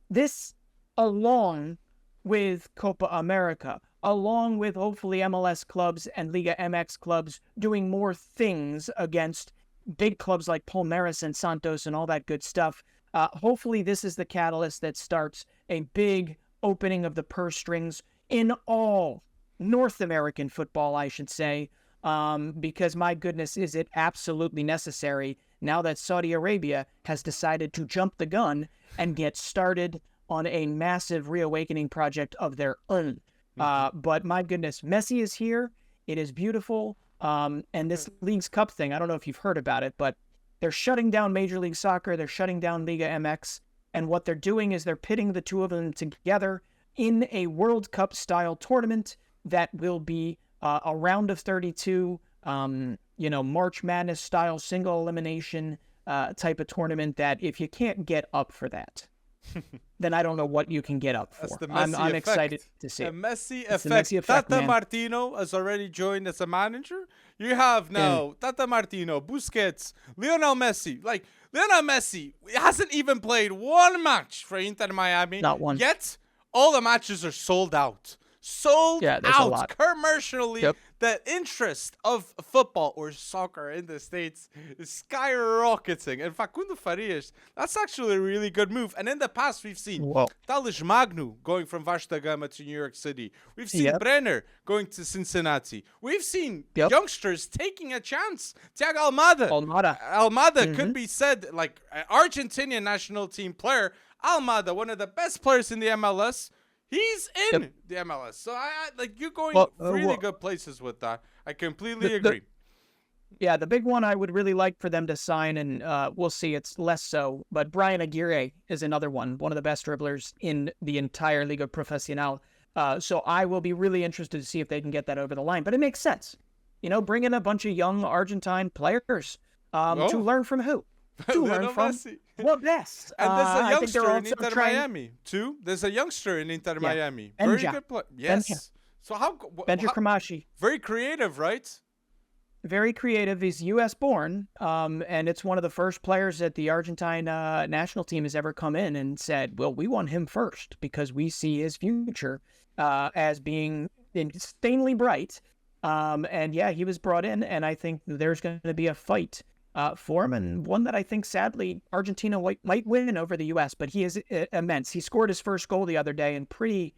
S2: this, along with Copa America, along with hopefully MLS clubs and Liga MX clubs doing more things against big clubs like Palmeiras and Santos and all that good stuff. Hopefully this is the catalyst that starts a big opening of the purse strings in all North American football, I should say, because my goodness, is it absolutely necessary now that Saudi Arabia has decided to jump the gun and get started on a massive reawakening project of their own. But my goodness, Messi is here. It is beautiful. And this Leagues Cup thing, I don't know if you've heard about it, but they're shutting down Major League Soccer. They're shutting down Liga MX. And what they're doing is they're pitting the 2 of them together in a World Cup style tournament that will be a round of 32, March Madness style single elimination type of tournament that if you can't get up for that, then I don't know what you can get up for. I'm excited to see it.
S1: The Messi effect. Tata Martino has already joined as a manager. You have now Tata Martino, Busquets, Lionel Messi. Like, Lionel Messi hasn't even played one match for Inter Miami.
S2: Not one.
S1: Yet, all the matches are sold out. Out commercially. The interest of football or soccer in the States is skyrocketing. And Facundo Farias, that's actually a really good move. And in the past, we've seen Talish Magnu going from Vasco da Gama to New York City. We've seen Brenner going to Cincinnati. We've seen youngsters taking a chance. Thiago Almada could be said like an Argentinian national team player. Almada, one of the best players in the MLS. He's in the MLS. So I like you're going really good places with that. I completely agree.
S2: The big one I would really like for them to sign, and we'll see, it's less so, but Brian Aguirre is another one of the best dribblers in the entire Liga Profesional. So I will be really interested to see if they can get that over the line. But it makes sense. Bring in a bunch of young Argentine players to learn from who? To learn from
S1: Messi.
S2: What best?
S1: And there's a youngster in
S2: also
S1: Inter Miami, too. There's a youngster in Inter Miami. Very good player. Yes.
S2: Benja.
S1: So how...
S2: Benja Kramashi.
S1: Very creative, right?
S2: Very creative. He's U.S. born, and it's one of the first players that the Argentine national team has ever come in and said, well, we want him first because we see his future as being insanely bright. And he was brought in, and I think there's going to be a fight for him, and one that I think, sadly, Argentina might win over the U.S., but he is immense. He scored his first goal the other day in pretty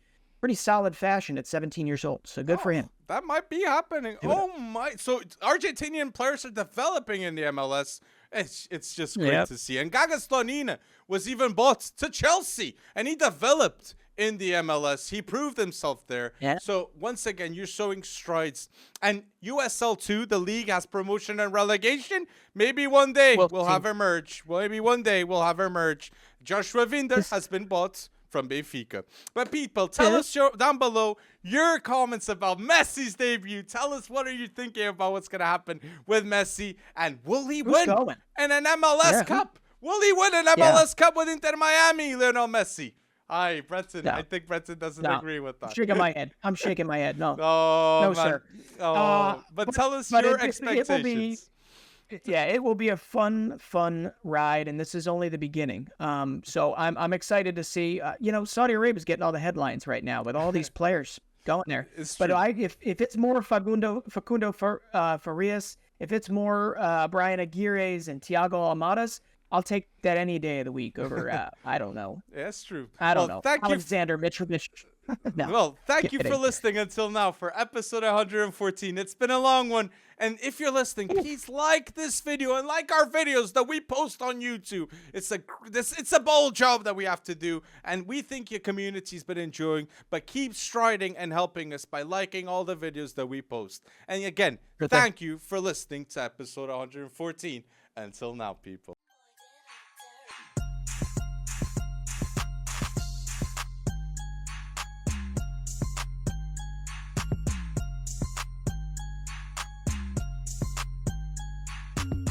S2: solid fashion at 17 years old, so good for him.
S1: That might be happening. My! So Argentinian players are developing in the MLS. It's just great to see. And Gagastonina was even bought to Chelsea, and he developed in the MLS. He proved himself there. Yeah. So once again, you're showing strides. And USL 2, the league has promotion and relegation. Maybe one day we'll have her merge. Maybe one day we'll have her merge. Joshua Winder has been bought from Benfica. But people, tell us down below your comments about Messi's debut. Tell us, what are you thinking about what's going to happen with Messi, and will he win in an MLS Cup? Will he win an MLS Cup with Inter Miami, Lionel Messi? Aye, Brenton.
S2: No.
S1: I think Brenton doesn't
S2: No.
S1: agree with that.
S2: I'm shaking my head. I'm shaking my head. No.
S1: Oh,
S2: No,
S1: man.
S2: sir.
S1: Oh, but tell us your expectations.
S2: It will be a fun ride, and this is only the beginning. So I'm excited to see. Saudi Arabia is getting all the headlines right now with all these players going there. But if it's more Facundo Farias, if it's more Brian Aguirre's and Thiago Almada's, I'll take that any day of the week over. I don't know.
S1: That's true.
S2: I don't know.
S1: Thank
S2: Alexander Mitrovic. No,
S1: well, thank you for
S2: kidding.
S1: listening until now for episode 114. It's been a long one. And if you're listening, please like this video and like our videos that we post on YouTube. It's a bold job that we have to do. And we think your community's been enjoying. But keep striding and helping us by liking all the videos that we post. And again, thank you for listening to episode 114. Until now, people.